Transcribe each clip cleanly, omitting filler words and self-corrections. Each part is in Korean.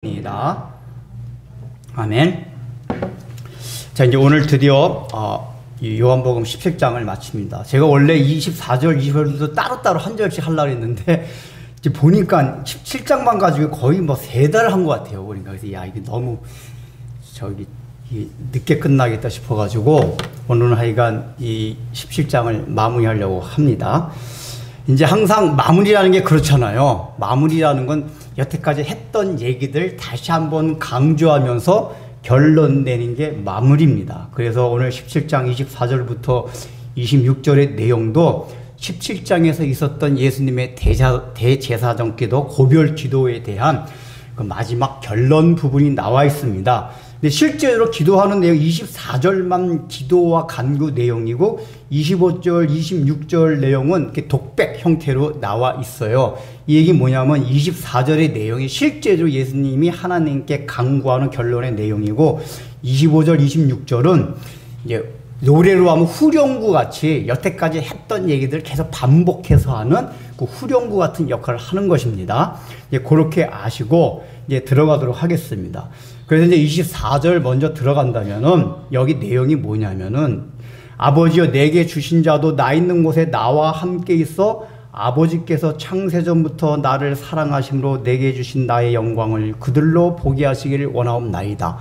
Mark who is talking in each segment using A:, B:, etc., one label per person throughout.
A: 입니다. 아멘. 자, 이제 오늘 드디어 이 요한복음 17장을 마칩니다. 제가 원래 24절, 20절도 따로따로 한 절씩 하려고 했는데 이제 보니까 17장만 가지고 거의 뭐 3달 한 것 같아요. 그러니까 그래서 야, 이게 너무 늦게 끝나겠다 싶어가지고 오늘은 하여간 이 17장을 마무리하려고 합니다. 이제 항상 마무리라는 게 그렇잖아요. 마무리라는 건 여태까지 했던 얘기들 다시 한번 강조하면서 결론 내는 게 마무리입니다. 그래서 오늘 17장 24절부터 26절의 내용도 17장에서 있었던 예수님의 대제사장 기도, 고별 기도에 대한 그 마지막 결론 부분이 나와 있습니다. 근데 실제로 기도하는 내용 24절만 기도와 간구 내용이고 25절, 26절 내용은 이렇게 독백 형태로 나와 있어요. 이 얘기 뭐냐면 24절의 내용이 실제로 예수님이 하나님께 간구하는 결론의 내용이고 25절, 26절은 이제 노래로 하면 후렴구 같이 여태까지 했던 얘기들 계속 반복해서 하는 그 후렴구 같은 역할을 하는 것입니다. 이제 그렇게 아시고 이제 들어가도록 하겠습니다. 그래서 이제 24절 먼저 들어간다면은 여기 내용이 뭐냐면은 아버지여 내게 주신 자도 나 있는 곳에 나와 함께 있어 아버지께서 창세전부터 나를 사랑하심으로 내게 주신 나의 영광을 그들로 보게 하시기를 원하옵나이다.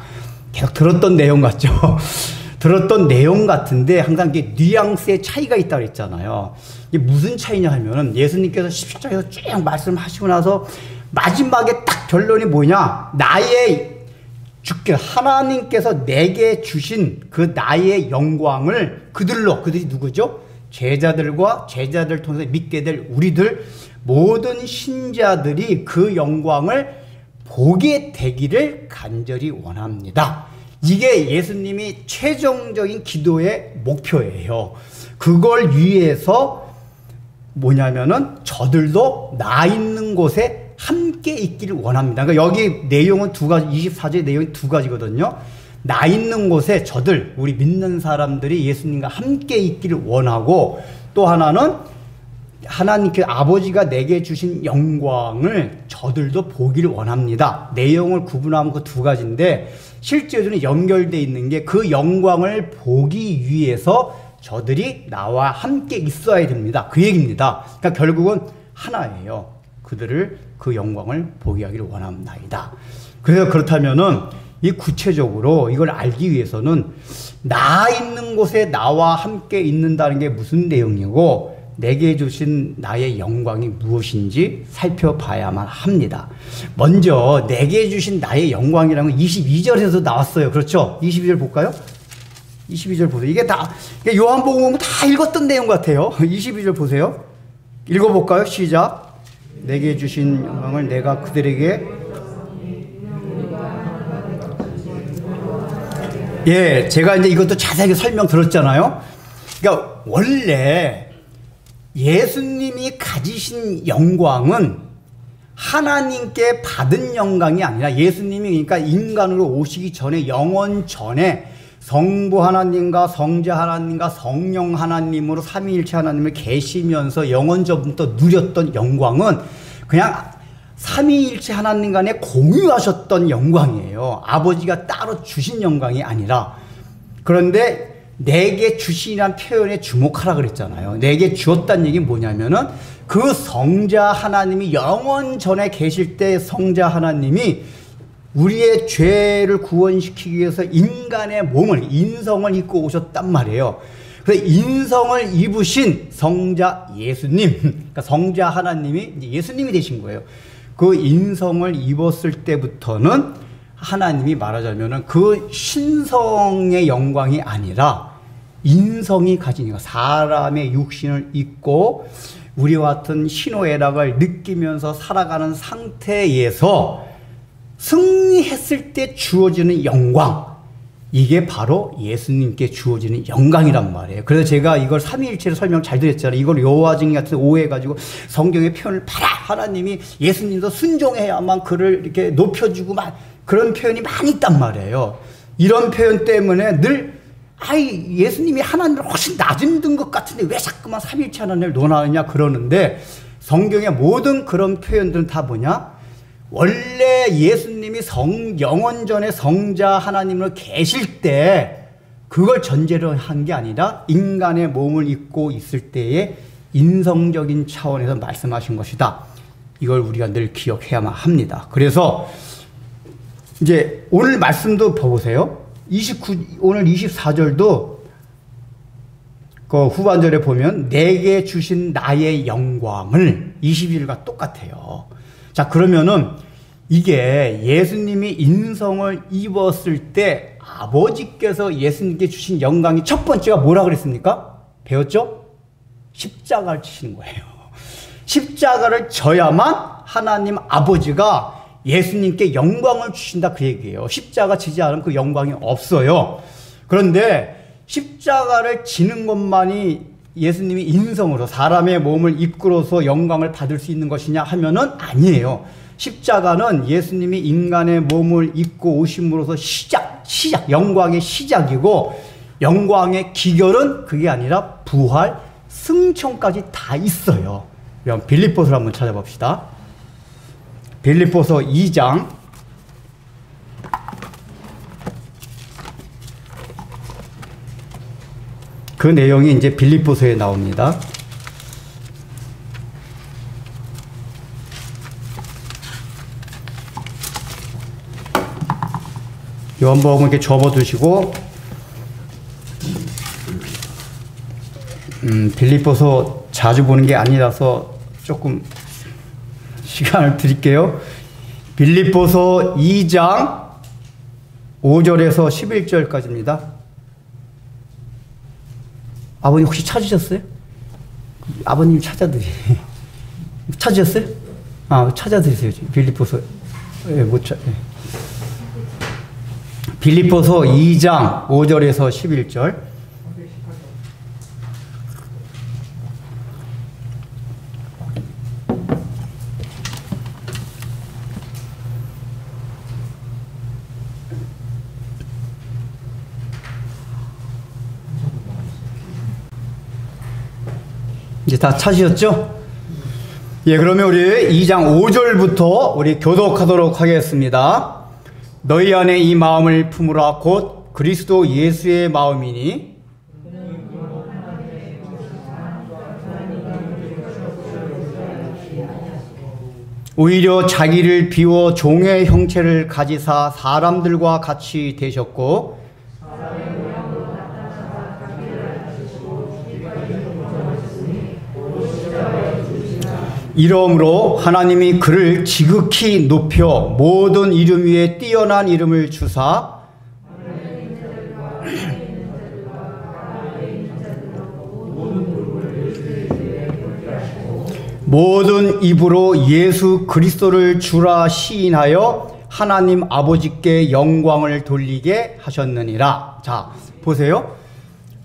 A: 계속 들었던 내용 같죠? 들었던 내용 같은데 항상 이게 뉘앙스의 차이가 있다고 했잖아요. 이게 무슨 차이냐 하면은 예수님께서 17장에서 쭉 말씀하시고 나서 마지막에 딱 결론이 뭐냐? 나의 주께 하나님께서 내게 주신 그 나의 영광을 그들이 누구죠? 제자들과 제자들 통해서 믿게 될 우리들 모든 신자들이 그 영광을 보게 되기를 간절히 원합니다. 이게 예수님이 최종적인 기도의 목표예요. 그걸 위해서 뭐냐면은 저들도 나 있는 곳에 함께 있기를 원합니다. 그러니까 여기 내용은 두 가지, 24절의 내용이 두 가지거든요. 나 있는 곳에 저들, 우리 믿는 사람들이 예수님과 함께 있기를 원하고 또 하나는 하나님께 아버지가 내게 주신 영광을 저들도 보기를 원합니다. 내용을 구분하면 그 두 가지인데 실제로는 연결되어 있는 게 그 영광을 보기 위해서 저들이 나와 함께 있어야 됩니다. 그 얘기입니다. 그러니까 결국은 하나예요. 그들을 그 영광을 보게 하기를 원합나이다. 그래서 그렇다면은 이 구체적으로 이걸 알기 위해서는 나 있는 곳에 나와 함께 있는다는 게 무슨 내용이고 내게 주신 나의 영광이 무엇인지 살펴봐야만 합니다. 먼저 내게 주신 나의 영광이라는 건 22절에서 나왔어요. 그렇죠? 22절 볼까요? 22절 보세요. 이게 다 요한복음 다 읽었던 내용 같아요. 22절 보세요. 읽어볼까요? 시작. 내게 주신 영광을 내가 그들에게 제가 이제 이것도 자세하게 설명 들었잖아요. 그러니까 원래 예수님이 가지신 영광은 하나님께 받은 영광이 아니라 예수님이 그러니까 인간으로 오시기 전에 영원 전에 성부 하나님과 성자 하나님과 성령 하나님으로 삼위일체 하나님을 계시면서 영원 전부터 누렸던 영광은 그냥 삼위일체 하나님 간에 공유하셨던 영광이에요. 아버지가 따로 주신 영광이 아니라. 그런데 내게 주시라는 표현에 주목하라 그랬잖아요. 내게 주었다는 얘기는 뭐냐면은 그 성자 하나님이 영원 전에 계실 때 성자 하나님이 우리의 죄를 구원시키기 위해서 인간의 몸을, 인성을 입고 오셨단 말이에요. 그래서 인성을 입으신 성자 예수님, 그러니까 성자 하나님이 이제 예수님이 되신 거예요. 그 인성을 입었을 때부터는 하나님이 말하자면은 그 신성의 영광이 아니라 인성이 가지니까 사람의 육신을 입고 우리와 같은 희노애락을 느끼면서 살아가는 상태에서 승리했을 때 주어지는 영광, 이게 바로 예수님께 주어지는 영광이란 말이에요. 그래서 제가 이걸 삼위일체로 설명 잘 드렸잖아요. 이걸 여호와증인 같은 오해해가지고 성경의 표현을 봐라. 하나님이 예수님도 순종해야만 그를 이렇게 높여주고 막 그런 표현이 많이 있단 말이에요. 이런 표현 때문에 늘 예수님이 하나님을 훨씬 낮은 것 같은데 왜 자꾸만 삼위일체 하나님을 논하느냐 그러는데 성경의 모든 그런 표현들은 다 뭐냐? 원래 예수님이 영원전에 성자 하나님으로 계실 때 그걸 전제로 한 게 아니라 인간의 몸을 입고 있을 때의 인성적인 차원에서 말씀하신 것이다. 이걸 우리가 늘 기억해야만 합니다. 그래서 이제 오늘 말씀도 보세요. 오늘 24절도 그 후반절에 보면 내게 주신 나의 영광을 22절과 똑같아요. 자, 그러면은 이게 예수님이 인성을 입었을 때 아버지께서 예수님께 주신 영광이 첫 번째가 뭐라 그랬습니까? 배웠죠? 십자가를 치시는 거예요. 십자가를 져야만 하나님 아버지가 예수님께 영광을 주신다 그 얘기예요. 십자가 지지 않으면 그 영광이 없어요. 그런데 십자가를 지는 것만이 예수님이 인성으로 사람의 몸을 이끌어서 영광을 받을 수 있는 것이냐 하면은 아니에요. 십자가는 예수님이 인간의 몸을 입고 오심으로써 영광의 시작이고, 영광의 기결은 그게 아니라 부활, 승천까지 다 있어요. 그럼 빌립보서를 한번 찾아봅시다. 빌립보서 2장 그 내용이 이제 빌립보서에 나옵니다. 요한복음 이렇게 접어두시고 빌립보서 자주 보는 게 아니라서 조금 시간을 드릴게요. 빌립보서 2장 5절에서 11절까지입니다. 아버님 혹시 찾으셨어요? 아버님 찾으셨어요? 찾아드리세요. 빌립보서 빌립보서 2장 5절에서 11절. 이제 다 찾으셨죠? 예, 그러면 우리 2장 5절부터 우리 교독하도록 하겠습니다. 너희 안에 이 마음을 품으라. 곧 그리스도 예수의 마음이니 오히려 자기를 비워 종의 형체를 가지사 사람들과 같이 되셨고 이러므로 하나님이 그를 지극히 높여 모든 이름 위에 뛰어난 이름을 주사 모든 입으로 예수 그리스도를 주라 시인하여 하나님 아버지께 영광을 돌리게 하셨느니라. 자, 보세요.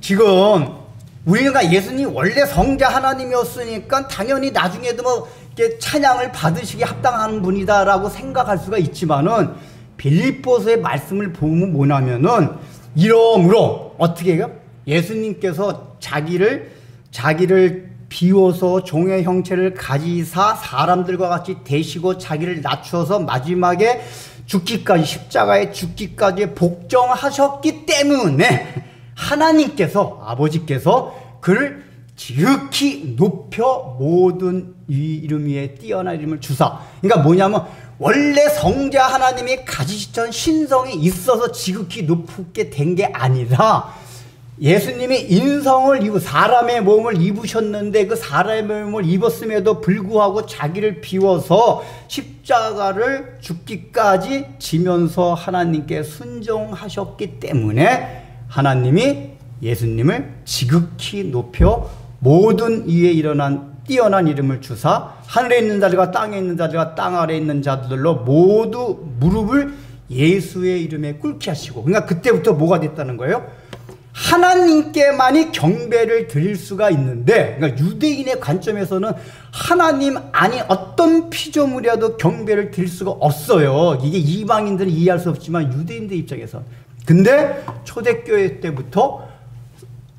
A: 지금 우리가 예수님 원래 성자 하나님이었으니까 당연히 나중에도 뭐 이렇게 찬양을 받으시기 합당한 분이다라고 생각할 수가 있지만은 빌립보서의 말씀을 보면 뭐냐면은 이러므로 어떻게 해요? 예수님께서 자기를 비워서 종의 형체를 가지사 사람들과 같이 되시고 자기를 낮추어서 마지막에 죽기까지 십자가에 죽기까지 복종하셨기 때문에 하나님께서 아버지께서 그를 지극히 높여 모든 이름 위에 뛰어난 이름을 주사. 그러니까 뭐냐면 원래 성자 하나님이 가지시던 신성이 있어서 지극히 높게 된 게 아니라 예수님이 인성을 입고 사람의 몸을 입으셨는데 그 사람의 몸을 입었음에도 불구하고 자기를 비워서 십자가를 죽기까지 지면서 하나님께 순종하셨기 때문에 하나님이 예수님을 지극히 높여 모든 이에 일어난 뛰어난 이름을 주사 하늘에 있는 자들과 땅에 있는 자들과 땅 아래에 있는 자들로 모두 무릎을 예수의 이름에 꿇게 하시고, 그러니까 그때부터 뭐가 됐다는 거예요? 하나님께만이 경배를 드릴 수가 있는데, 그러니까 유대인의 관점에서는 하나님 아니 어떤 피조물이라도 경배를 드릴 수가 없어요. 이게 이방인들은 이해할 수 없지만 유대인들 입장에서. 근데 초대교회 때부터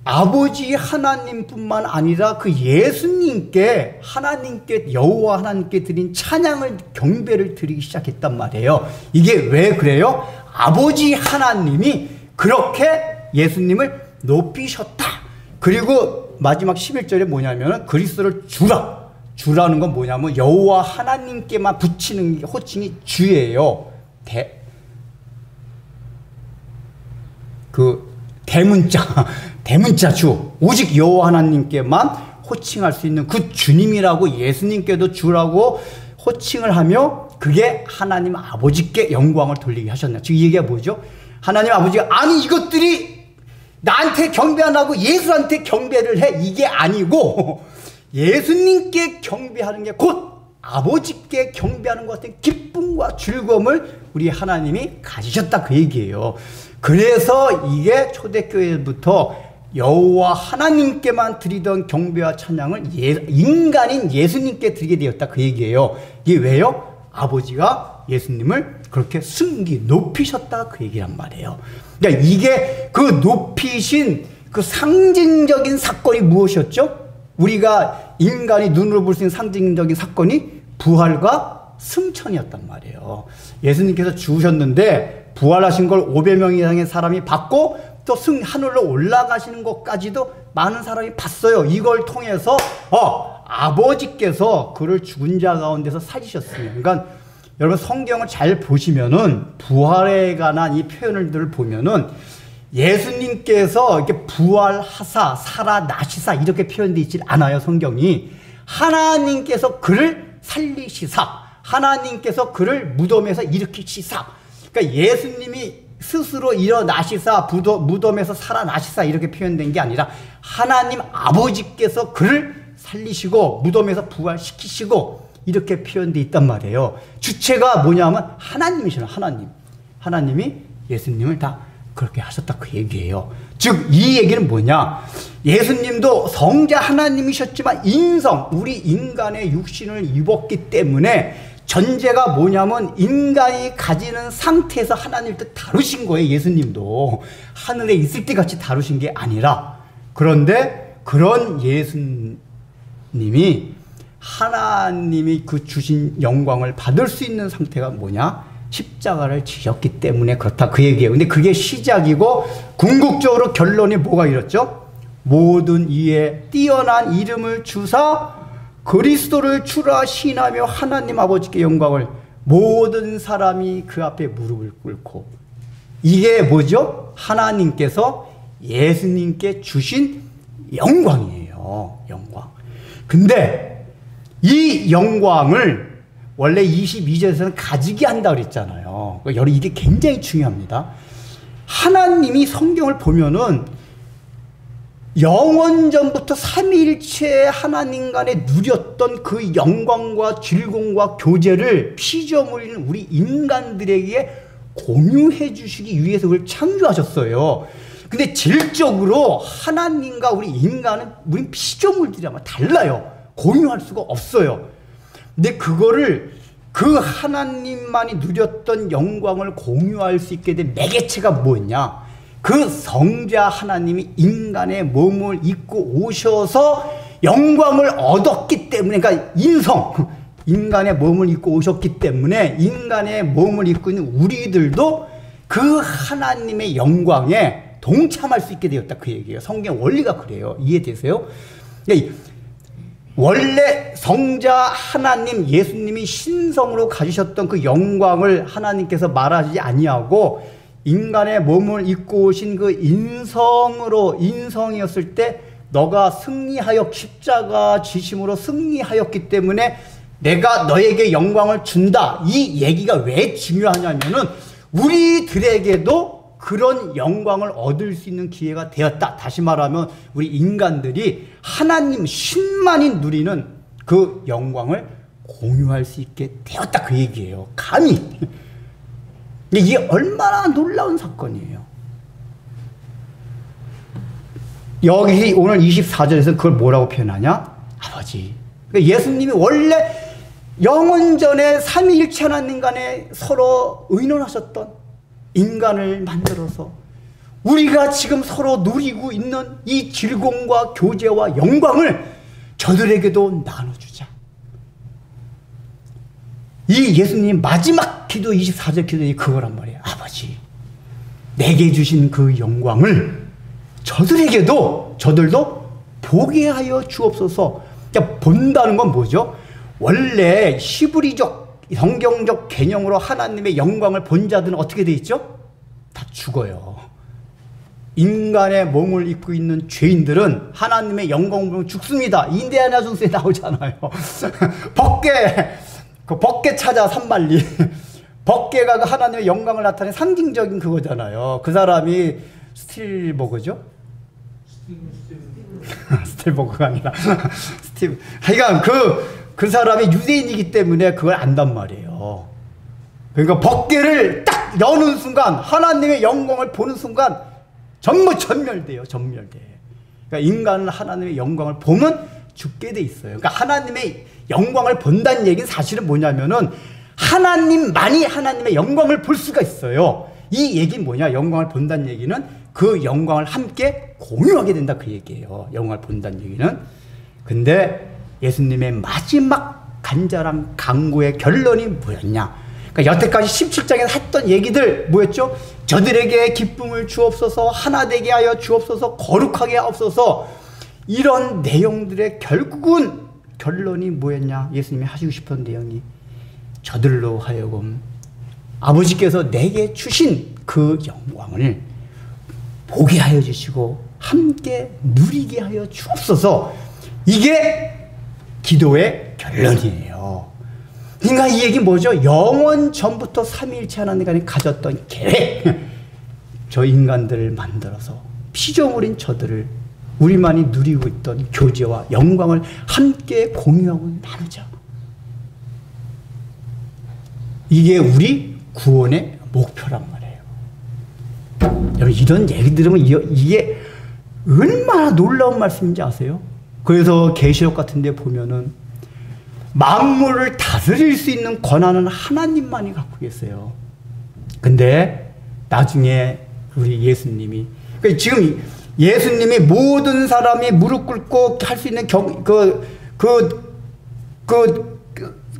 A: 아버지 하나님뿐만 아니라 그 예수님께 하나님께 여호와 하나님께 드린 찬양을 경배를 드리기 시작했단 말이에요. 이게 왜 그래요? 아버지 하나님이 그렇게 예수님을 높이셨다. 그리고 마지막 11절에 뭐냐면 그리스도를 주라는 건 뭐냐면 여호와 하나님께만 붙이는 호칭이 주예요. 대문자 주, 오직 여호와 하나님께만 호칭할 수 있는 그 주님이라고 예수님께도 주라고 호칭을 하며 그게 하나님 아버지께 영광을 돌리게 하셨나. 지금 이 얘기가 뭐죠? 하나님 아버지가 아니 이것들이 나한테 경배 안 하고 예수한테 경배를 해, 이게 아니고 예수님께 경배하는 게 곧 아버지께 경배하는 것 같은 기쁨과 즐거움을 우리 하나님이 가지셨다, 그 얘기예요. 그래서 이게 초대교회부터 여호와 하나님께만 드리던 경배와 찬양을 인간인 예수님께 드리게 되었다, 그 얘기예요. 이게 왜요? 아버지가 예수님을 그렇게 높이셨다, 그 얘기란 말이에요. 그러니까 이게 그 높이신 그 상징적인 사건이 무엇이었죠? 우리가 인간이 눈으로 볼 수 있는 상징적인 사건이 부활과 승천이었단 말이에요. 예수님께서 죽으셨는데 부활하신 걸 500명 이상의 사람이 봤고 또 하늘로 올라가시는 것까지도 많은 사람이 봤어요. 이걸 통해서 아버지께서 그를 죽은 자 가운데서 살리셨어요. 그러니까 여러분 성경을 잘 보시면은 부활에 관한 이 표현들을 보면은 예수님께서 이렇게 부활하사 살아나시사 이렇게 표현되어 있지 않아요. 성경이 하나님께서 그를 살리시사, 하나님께서 그를 무덤에서 일으키시사, 그러니까 예수님이 스스로 일어나시사 무덤에서 살아나시사 이렇게 표현된 게 아니라 하나님 아버지께서 그를 살리시고 무덤에서 부활시키시고 이렇게 표현되어 있단 말이에요. 주체가 뭐냐면 하나님이시라. 하나님이 예수님을 다 그렇게 하셨다, 그 얘기예요. 즉 이 얘기는 뭐냐, 예수님도 성자 하나님이셨지만 우리 인간의 육신을 입었기 때문에 전제가 뭐냐면 인간이 가지는 상태에서 하나님을 또 다루신 거예요. 예수님도 하늘에 있을 때 같이 다루신 게 아니라. 그런데 그런 예수님이 하나님이 그 주신 영광을 받을 수 있는 상태가 뭐냐, 십자가를 지셨기 때문에 그렇다, 그 얘기예요. 근데 그게 시작이고 궁극적으로 결론이 뭐가 이렇죠? 모든 이에 뛰어난 이름을 주사 그리스도를 주라 시인하며 하나님 아버지께 영광을, 모든 사람이 그 앞에 무릎을 꿇고. 이게 뭐죠? 하나님께서 예수님께 주신 영광이에요. 영광. 근데 이 영광을 원래 22절에서는 가지게 한다 그랬잖아요. 여러분 이게 굉장히 중요합니다. 하나님이 성경을 보면은 영원전부터 삼위일체 하나님 간에 누렸던 그 영광과 즐거움과 교제를 피조물인 우리 인간들에게 공유해 주시기 위해서 그걸 창조하셨어요. 근데 질적으로 하나님과 우리 인간은 우린 피조물들이랑 달라요. 공유할 수가 없어요. 근데 그거를 그 하나님만이 누렸던 영광을 공유할 수 있게 된 매개체가 뭐냐? 그 성자 하나님이 인간의 몸을 입고 오셔서 영광을 얻었기 때문에, 그러니까 인간의 몸을 입고 오셨기 때문에 인간의 몸을 입고 있는 우리들도 그 하나님의 영광에 동참할 수 있게 되었다, 그 얘기예요. 성경 원리가 그래요. 이해되세요? 원래 성자 하나님 예수님이 신성으로 가지셨던 그 영광을 하나님께서 말하지 아니하고 인간의 몸을 입고 오신 그 인성이었을 때 너가 승리하여 십자가 지심으로 승리하였기 때문에 내가 너에게 영광을 준다, 이 얘기가 왜 중요하냐면은 우리들에게도 그런 영광을 얻을 수 있는 기회가 되었다. 다시 말하면 우리 인간들이 하나님 신만이 누리는 그 영광을 공유할 수 있게 되었다, 그 얘기예요. 감히. 이게 얼마나 놀라운 사건이에요. 여기 오늘 24절에서 그걸 뭐라고 표현하냐? 아버지. 그러니까 예수님이 원래 영원전에 삼위일체 하나님 간에 서로 의논하셨던, 인간을 만들어서 우리가 지금 서로 누리고 있는 이 즐거움과 교제와 영광을 저들에게도 나눠주자. 이 예수님 마지막 기도 24절 기도에 그거란 말이에요. 아버지, 내게 주신 그 영광을 저들도 보게 하여 주옵소서. 그러니까 본다는 건 뭐죠? 원래 히브리적 성경적 개념으로 하나님의 영광을 본 자들은 어떻게 돼 있죠? 다 죽어요. 인간의 몸을 입고 있는 죄인들은 하나님의 영광을 보면 죽습니다. 인디아나 존스에 나오잖아요. 벗개 찾아 산말리. 벗개가 그 하나님의 영광을 나타내는 상징적인 그거잖아요. 그 사람이 스틸버그죠? 스틸버그가 아니라 스티브. 하여간 그 사람이 유대인이기 때문에 그걸 안단 말이에요. 그러니까 벗개를 딱 여는 순간, 하나님의 영광을 보는 순간 전부 전멸돼요. 그러니까 인간은 하나님의 영광을 보면 죽게 돼 있어요. 그러니까 하나님의 영광을 본다는 얘기는 사실은 뭐냐면은 하나님만이 하나님의 영광을 볼 수가 있어요. 이 얘기는 뭐냐? 영광을 본다는 얘기는 그 영광을 함께 공유하게 된다, 그 얘기예요. 영광을 본다는 얘기는. 근데 예수님의 마지막 간절한 간구의 결론이 뭐였냐? 그러니까 여태까지 17장에서 했던 얘기들 뭐였죠? 저들에게 기쁨을 주옵소서, 하나 되게 하여 주옵소서, 거룩하게 하옵소서. 이런 내용들의 결국은 결론이 뭐였냐? 예수님이 하시고 싶은 내용이 저들로 하여금 아버지께서 내게 주신 그 영광을 보게 하여 주시고 함께 누리게 하여 주옵소서. 이게 기도의 결론이에요. 그러니까 이 얘기 뭐죠? 영원 전부터 삼위일체 하나님이 가졌던 계획. 저 인간들을 만들어서 피조물인 저들을 우리만이 누리고 있던 교제와 영광을 함께 공유하고 나누자. 이게 우리 구원의 목표란 말이에요. 여러분, 이런 얘기 들으면 이게 얼마나 놀라운 말씀인지 아세요? 그래서 계시록 같은 데 보면은 만물을 다스릴 수 있는 권한은 하나님만이 갖고 계세요. 근데 나중에 우리 예수님이, 그러니까 지금 예수님이 모든 사람이 무릎 꿇고 할 수 있는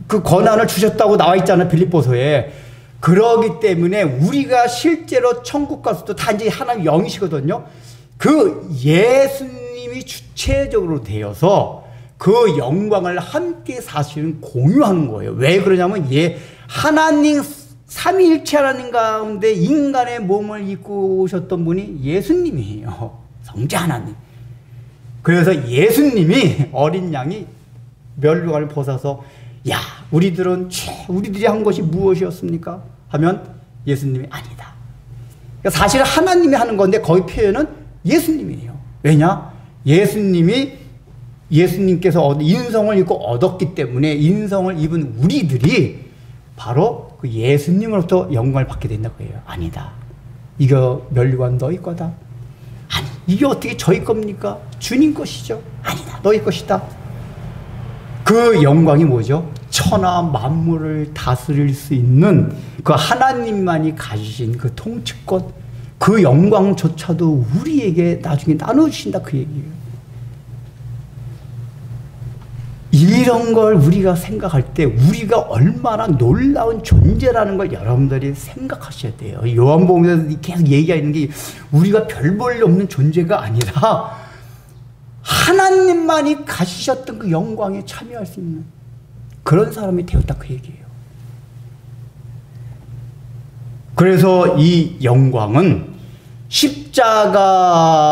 A: 그 권한을 주셨다고 나와 있잖아요, 빌립보서에. 그러기 때문에 우리가 실제로 천국 가서도 다 이제 하나님 영이시거든요. 그 예수님이 주체적으로 되어서 그 영광을 함께 사실은 공유하는 거예요. 왜 그러냐면 하나님 삼위일체 하나님 가운데 인간의 몸을 입고 오셨던 분이 예수님이에요. 성자 하나님. 그래서 예수님이 어린 양이 멸류관을 벗어서 야, 우리들이 한 것이 무엇이었습니까? 하면 예수님이 아니다. 그러니까 사실은 하나님이 하는 건데 거기 표현은 예수님이에요. 왜냐? 예수님께서 인성을 입고 얻었기 때문에 인성을 입은 우리들이 바로 그 예수님으로부터 영광을 받게 된다고 해요. 아니다. 이거 멸류관 너희 거다. 아니, 이게 어떻게 저희 겁니까? 주님 것이죠. 아니다. 너희 것이다. 그 영광이 뭐죠? 천하 만물을 다스릴 수 있는 그 하나님만이 가지신 그 통치권, 그 영광조차도 우리에게 나중에 나눠주신다, 그 얘기예요. 이런 걸 우리가 생각할 때 우리가 얼마나 놀라운 존재라는 걸 여러분들이 생각하셔야 돼요. 요한복음에서 계속 얘기하는 게 우리가 별 볼 일 없는 존재가 아니라 하나님만이 가지셨던 그 영광에 참여할 수 있는 그런 사람이 되었다, 그 얘기예요. 그래서 이 영광은 십자가를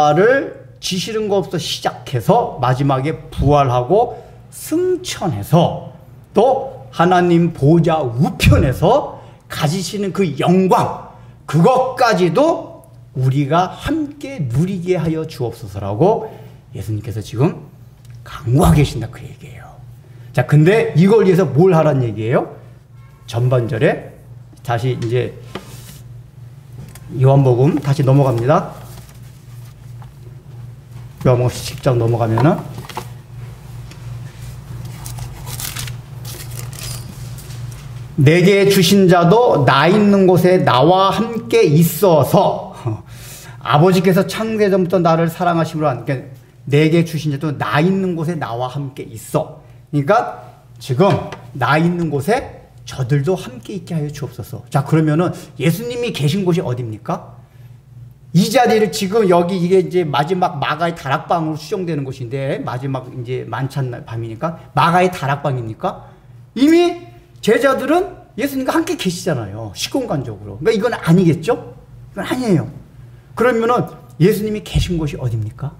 A: 지시는 것부터 시작해서 마지막에 부활하고 승천해서 또 하나님 보좌 우편에서 가지시는 그 영광, 그것까지도 우리가 함께 누리게 하여 주옵소서라고 예수님께서 지금 강구하고 계신다, 그 얘기예요. 자, 근데 이걸 위해서 뭘 하라는 얘기예요? 전반절에 다시 이제 요한복음 다시 넘어갑니다. 요한복음 10장 넘어가면은 내게 주신 자도 나 있는 곳에 나와 함께 있어서 아버지께서 창세전부터 나를 사랑하심으로 그러니까 내게 주신 자도 나 있는 곳에 나와 함께 있어. 그러니까 지금 나 있는 곳에 저들도 함께 있게 하여 주옵소서. 자, 그러면은 예수님이 계신 곳이 어디입니까? 이 자리를 지금 여기 이게 이제 마지막 마가의 다락방으로 수정되는 곳인데 마지막 이제 만찬 밤이니까 마가의 다락방입니까? 이미 제자들은 예수님과 함께 계시잖아요. 시공간적으로. 그러니까 이건 아니겠죠? 이건 아니에요. 그러면은 예수님이 계신 곳이 어디입니까?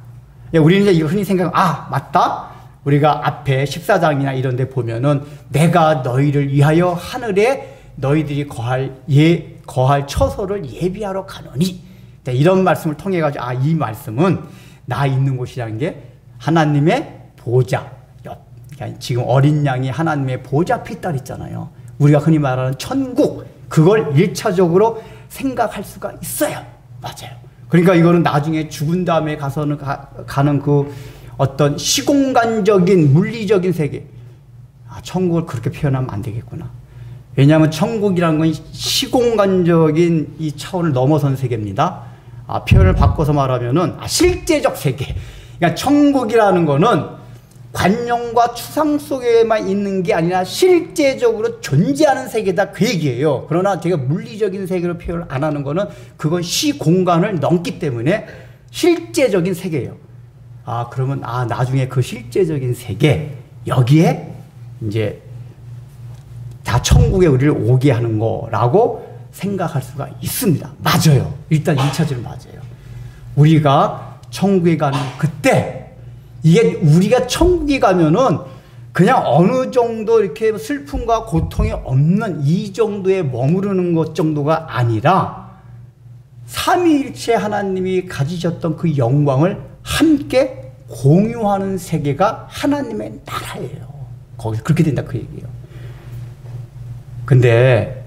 A: 우리는 이제 이거 흔히 생각하면 맞다. 우리가 앞에 14장이나 이런 데 보면은 내가 너희를 위하여 하늘에 너희들이 거할 처소를 예비하러 가노니 이런 말씀을 통해 가지고 이 말씀은 나 있는 곳이라는 게 하나님의 보좌 그러니까 지금 어린 양이 하나님의 보좌 앞에 있다 그랬잖아요. 우리가 흔히 말하는 천국 그걸 1차적으로 생각할 수가 있어요. 맞아요. 그러니까 이거는 나중에 죽은 다음에 가서는 가는 그 어떤 시공간적인 물리적인 세계 천국을 그렇게 표현하면 안 되겠구나. 왜냐하면 천국이라는 건 시공간적인 이 차원을 넘어선 세계입니다. 표현을 바꿔서 말하면은 실제적 세계. 그러니까 천국이라는 거는 관념과 추상 속에만 있는 게 아니라 실제적으로 존재하는 세계다 그 얘기예요. 그러나 제가 물리적인 세계로 표현을 안 하는 거는 그건 시공간을 넘기 때문에 실제적인 세계예요. 그러면 나중에 그 실제적인 세계 여기에 이제 다 천국에 우리를 오게 하는 거라고 생각할 수가 있습니다. 맞아요. 일단 1차적으로 맞아요. 우리가 천국에 가는 그때 이게 우리가 천국에 가면은 그냥 어느 정도 이렇게 슬픔과 고통이 없는 이 정도에 머무르는 것 정도가 아니라 삼위일체 하나님이 가지셨던 그 영광을 함께 공유하는 세계가 하나님의 나라예요. 거기서 그렇게 된다 그 얘기예요. 근데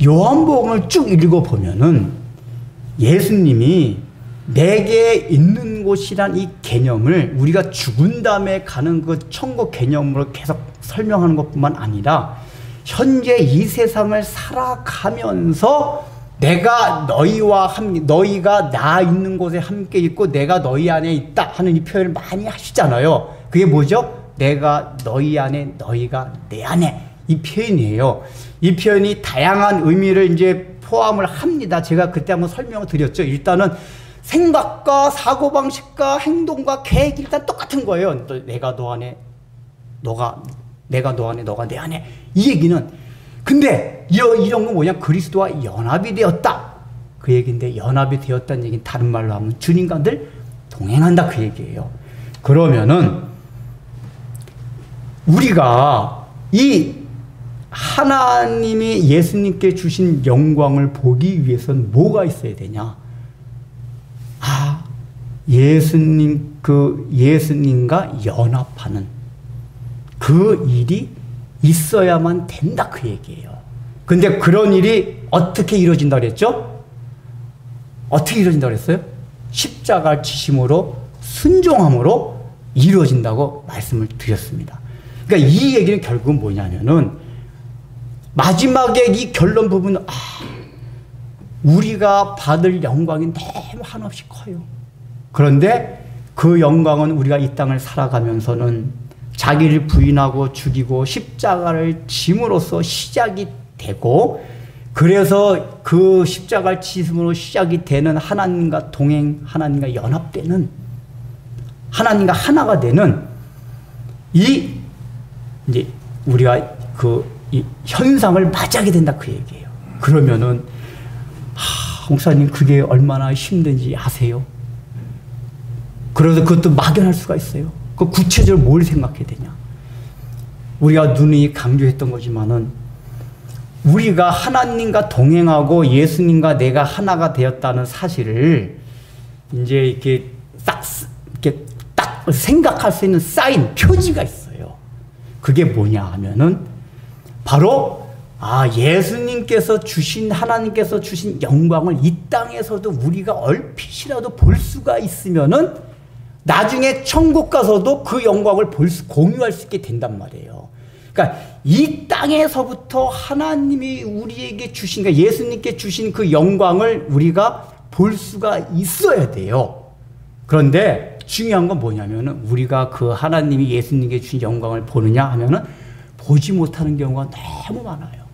A: 요한복음을 쭉 읽어보면은 예수님이 내게 있는 곳이란 이 개념을 우리가 죽은 다음에 가는 그 천국 개념으로 계속 설명하는 것뿐만 아니라 현재 이 세상을 살아가면서 내가 너희와 함께 너희가 나 있는 곳에 함께 있고 내가 너희 안에 있다 하는 이 표현을 많이 하시잖아요. 그게 뭐죠? 내가 너희 안에 너희가 내 안에 이 표현이에요. 이 표현이 다양한 의미를 이제 포함을 합니다. 제가 그때 한번 설명을 드렸죠. 일단은 생각과 사고방식과 행동과 계획이 일단 똑같은 거예요. 내가 너 안에 내가 너 안에 너가 내 안에 이 얘기는 근데 이런 건 뭐냐 그리스도와 연합이 되었다 그 얘기인데 연합이 되었다는 얘기는 다른 말로 하면 주님과 늘 동행한다 그 얘기예요. 그러면은 우리가 이 하나님이 예수님께 주신 영광을 보기 위해서는 뭐가 있어야 되냐? 예수님과 연합하는 그 일이 있어야만 된다 그 얘기예요. 근데 그런 일이 어떻게 이루어진다 그랬죠? 어떻게 이루어진다 그랬어요? 십자가를 지심으로 순종함으로 이루어진다고 말씀을 드렸습니다. 그러니까 이 얘기는 결국은 뭐냐면은 마지막에 이 결론 부분은 우리가 받을 영광이 너무 한없이 커요. 그런데 그 영광은 우리가 이 땅을 살아가면서는 자기를 부인하고 죽이고 십자가를 짐으로써 시작이 되고 그래서 그 십자가를 짐으로 시작이 되는 하나님과 동행, 하나님과 연합되는 하나님과 하나가 되는 이제 우리가 이 현상을 맞이하게 된다 그 얘기예요. 그러면은 목사님 그게 얼마나 힘든지 아세요? 그래서 그것도 막연할 수가 있어요. 그 구체적으로 뭘 생각해야 되냐? 우리가 누누이 강조했던 거지만은 우리가 하나님과 동행하고 예수님과 내가 하나가 되었다는 사실을 이제 이렇게 딱 생각할 수 있는 사인, 표지가 있어요. 그게 뭐냐 하면은 바로 예수님께서 주신 하나님께서 주신 영광을 이 땅에서도 우리가 얼핏이라도 볼 수가 있으면은 나중에 천국 가서도 그 영광을 공유할 수 있게 된단 말이에요. 그러니까 이 땅에서부터 하나님이 우리에게 주신, 그러니까 예수님께 주신 그 영광을 우리가 볼 수가 있어야 돼요. 그런데 중요한 건 뭐냐면은 우리가 그 하나님이 예수님께 주신 영광을 보느냐 하면은 보지 못하는 경우가 너무 많아요.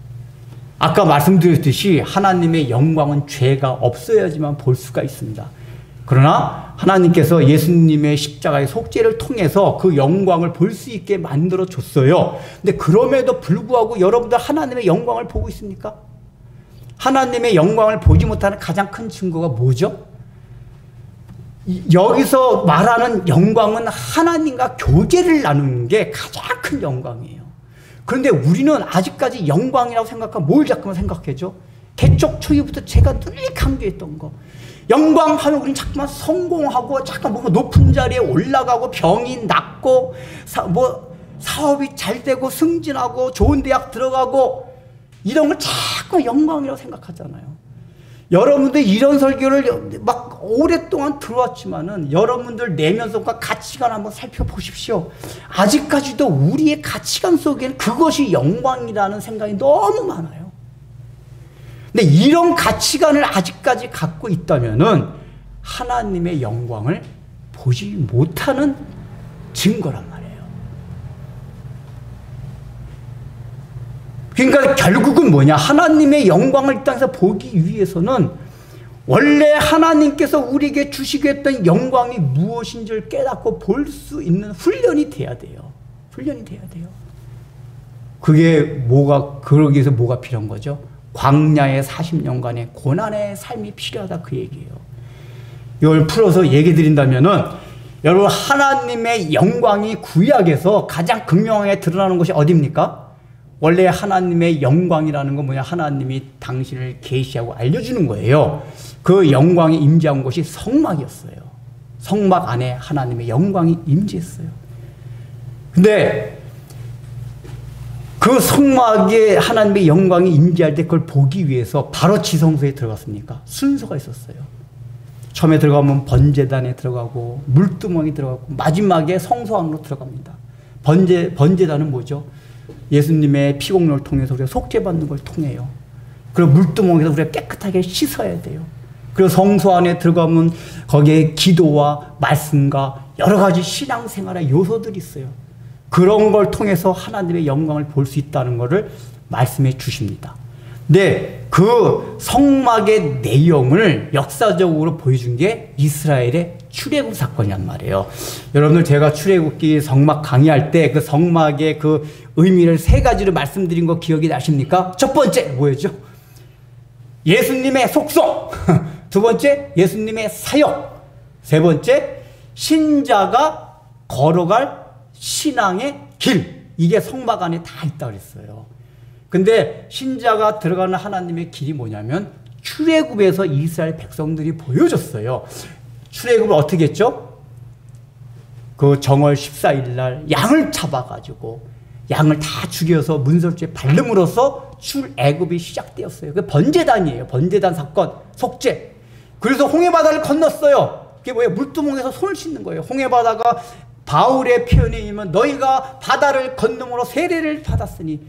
A: 아까 말씀드렸듯이 하나님의 영광은 죄가 없어야지만 볼 수가 있습니다. 그러나 하나님께서 예수님의 십자가의 속죄를 통해서 그 영광을 볼 수 있게 만들어 줬어요. 근데 그럼에도 불구하고 여러분들 하나님의 영광을 보고 있습니까? 하나님의 영광을 보지 못하는 가장 큰 증거가 뭐죠? 여기서 말하는 영광은 하나님과 교제를 나누는 게 가장 큰 영광이에요. 그런데 우리는 아직까지 영광이라고 생각하면 뭘 자꾸만 생각해죠? 개척 초기부터 제가 늘 강조했던 거. 영광하면 우리는 자꾸만 성공하고 잠깐 뭔가 높은 자리에 올라가고 병이 낫고 사업이 잘 되고 승진하고 좋은 대학 들어가고 이런 걸 자꾸 영광이라고 생각하잖아요. 여러분들 이런 설교를 막 오랫동안 들어왔지만은 여러분들 내면 속과 가치관 한번 살펴보십시오. 아직까지도 우리의 가치관 속에는 그것이 영광이라는 생각이 너무 많아요. 근데 이런 가치관을 아직까지 갖고 있다면은 하나님의 영광을 보지 못하는 증거란 말이에요. 그러니까 결국은 뭐냐? 하나님의 영광을 이 땅에서 보기 위해서는 원래 하나님께서 우리에게 주시겠던 영광이 무엇인지를 깨닫고 볼 수 있는 훈련이 돼야 돼요. 훈련이 돼야 돼요. 그러기 위해서 뭐가 필요한 거죠? 광야의 40년간의 고난의 삶이 필요하다 그 얘기예요. 이걸 풀어서 얘기 드린다면은 여러분 하나님의 영광이 구약에서 가장 극명하게 드러나는 것이 어디입니까? 원래 하나님의 영광이라는 건 뭐냐? 하나님이 당신을 계시하고 알려주는 거예요. 그 영광이 임재한 곳이 성막이었어요. 성막 안에 하나님의 영광이 임재했어요. 근데 그 성막에 하나님의 영광이 임재할 때 그걸 보기 위해서 바로 지성소에 들어갔습니까? 순서가 있었어요. 처음에 들어가면 번제단에 들어가고 물두멍이 들어가고 마지막에 성소 안으로 들어갑니다. 번제단은 뭐죠? 예수님의 피공로를 통해서 우리가 속죄받는 걸 통해요. 그리고 물두멍에서 우리가 깨끗하게 씻어야 돼요. 그리고 성소 안에 들어가면 거기에 기도와 말씀과 여러 가지 신앙생활의 요소들이 있어요. 그런 걸 통해서 하나님의 영광을 볼 수 있다는 것을 말씀해 주십니다. 근데 그 성막의 내용을 역사적으로 보여준 게 이스라엘의 출애굽 사건이란 말이에요. 여러분들 제가 출애굽기 성막 강의할 때 그 성막의 그 의미를 세 가지로 말씀드린 거 기억이 나십니까? 첫 번째 뭐였죠? 예수님의 속성. 두 번째 예수님의 사역. 세 번째 신자가 걸어갈 신앙의 길. 이게 성막 안에 다 있다 그랬어요. 근데 신자가 들어가는 하나님의 길이 뭐냐면 출애굽에서 이스라엘 백성들이 보여줬어요. 출애굽을 어떻게 했죠? 그 정월 14일 날 양을 잡아가지고 양을 다 죽여서 문설주에 바름으로써 출애굽이 시작되었어요. 그 번제단이에요. 번제단 사건, 속죄. 그래서 홍해바다를 건넜어요. 그게 뭐예요? 물두멍에서 손을 씻는 거예요. 홍해바다가 바울의 표현에 의하면 너희가 바다를 건너므로 세례를 받았으니,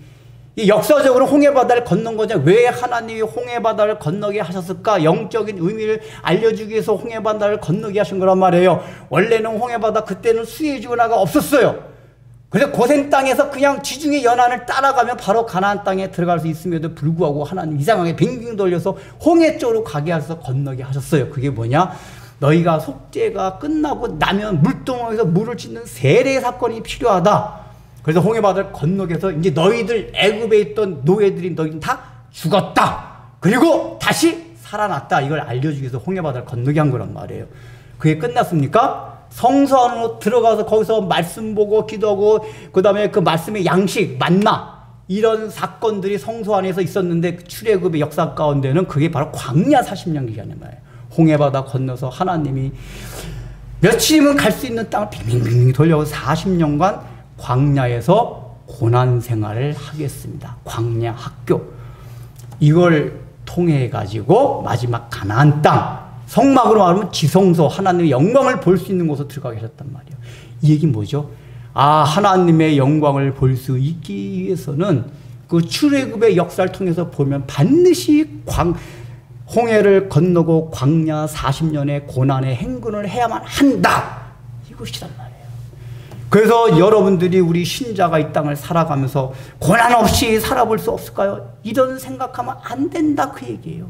A: 이 역사적으로 홍해바다를 건넌 거죠. 왜 하나님이 홍해바다를 건너게 하셨을까? 영적인 의미를 알려주기 위해서 홍해바다를 건너게 하신 거란 말이에요. 원래는 홍해바다 그때는 수에즈 운하가 없었어요. 그래서 고센 땅에서 그냥 지중해 연안을 따라가면 바로 가나안 땅에 들어갈 수 있음에도 불구하고 하나님 이상하게 빙빙 돌려서 홍해 쪽으로 가게 하셔서 건너게 하셨어요. 그게 뭐냐? 너희가 속죄가 끝나고 나면 물동에서 물을 찢는 세례 사건이 필요하다. 그래서 홍해바다를 건너게 해서 이제 너희들 애굽에 있던 노예들이 너희는 다 죽었다. 그리고 다시 살아났다. 이걸 알려주기 위해서 홍해바다를 건너게 한 거란 말이에요. 그게 끝났습니까? 성소 안으로 들어가서 거기서 말씀 보고 기도하고 그 다음에 그 말씀의 양식, 만나 이런 사건들이 성소 안에서 있었는데 출애굽의 역사 가운데는 그게 바로 광야 40년 기간의 말이에요. 홍해바다 건너서 하나님이 며칠이면 갈 수 있는 땅을 빙빙빙 돌려서 40년간 광야에서 고난 생활을 하겠습니다. 광야 학교. 이걸 통해 가지고 마지막 가나안 땅, 성막으로 말하면 지성소, 하나님의 영광을 볼 수 있는 곳으로 들어가게 하셨단 말이에요. 이 얘기는 뭐죠? 아, 하나님의 영광을 볼 수 있기 위해서는 그 출애굽의 역사를 통해서 보면 반드시 홍해를 건너고 광야 40년의 고난의 행군을 해야만 한다. 이것이란 말이에요. 그래서 여러분들이 우리 신자가 이 땅을 살아가면서 고난 없이 살아볼 수 없을까요? 이런 생각하면 안 된다 그 얘기예요.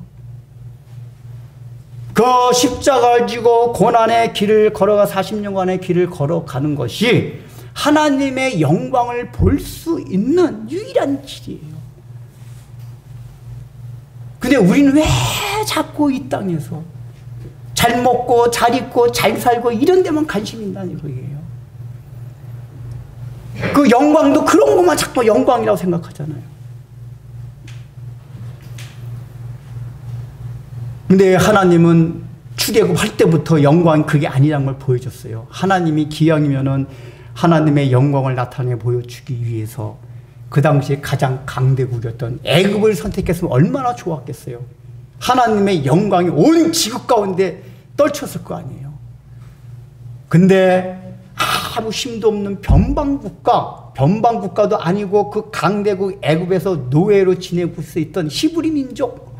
A: 그 십자가를 지고 고난의 길을 걸어가 40년간의 길을 걸어가는 것이 하나님의 영광을 볼 수 있는 유일한 길이에요. 근데 우리는 왜 자꾸 이 땅에서 잘 먹고 잘 입고 잘 살고 이런 데만 관심이 있다는 거예요. 그 영광도 그런 것만 자꾸 영광이라고 생각하잖아요. 근데 하나님은 출애굽할 때부터 영광이 그게 아니라는 걸 보여줬어요. 하나님이 기왕이면은 하나님의 영광을 나타내 보여주기 위해서 그 당시에 가장 강대국이었던 애굽을 선택했으면 얼마나 좋았겠어요. 하나님의 영광이 온 지구 가운데 떨쳤을 거 아니에요. 근데 아무 힘도 없는 변방국가도 아니고 그 강대국 애굽에서 노예로 지내고 있던 히브리 민족,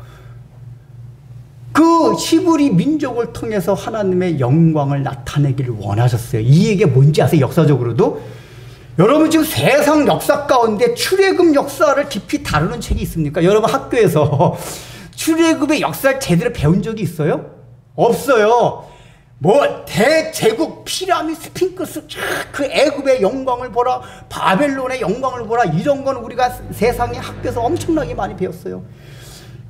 A: 그 히브리 민족을 통해서 하나님의 영광을 나타내기를 원하셨어요. 이 얘기가 뭔지 아세요? 역사적으로도? 여러분 지금 세상 역사 가운데 출애굽 역사를 깊이 다루는 책이 있습니까? 여러분 학교에서 출애굽의 역사를 제대로 배운 적이 있어요? 없어요. 뭐 대제국 피라미드 스핑크스 그 애굽의 영광을 보라, 바벨론의 영광을 보라, 이런 건 우리가 세상의 학교에서 엄청나게 많이 배웠어요.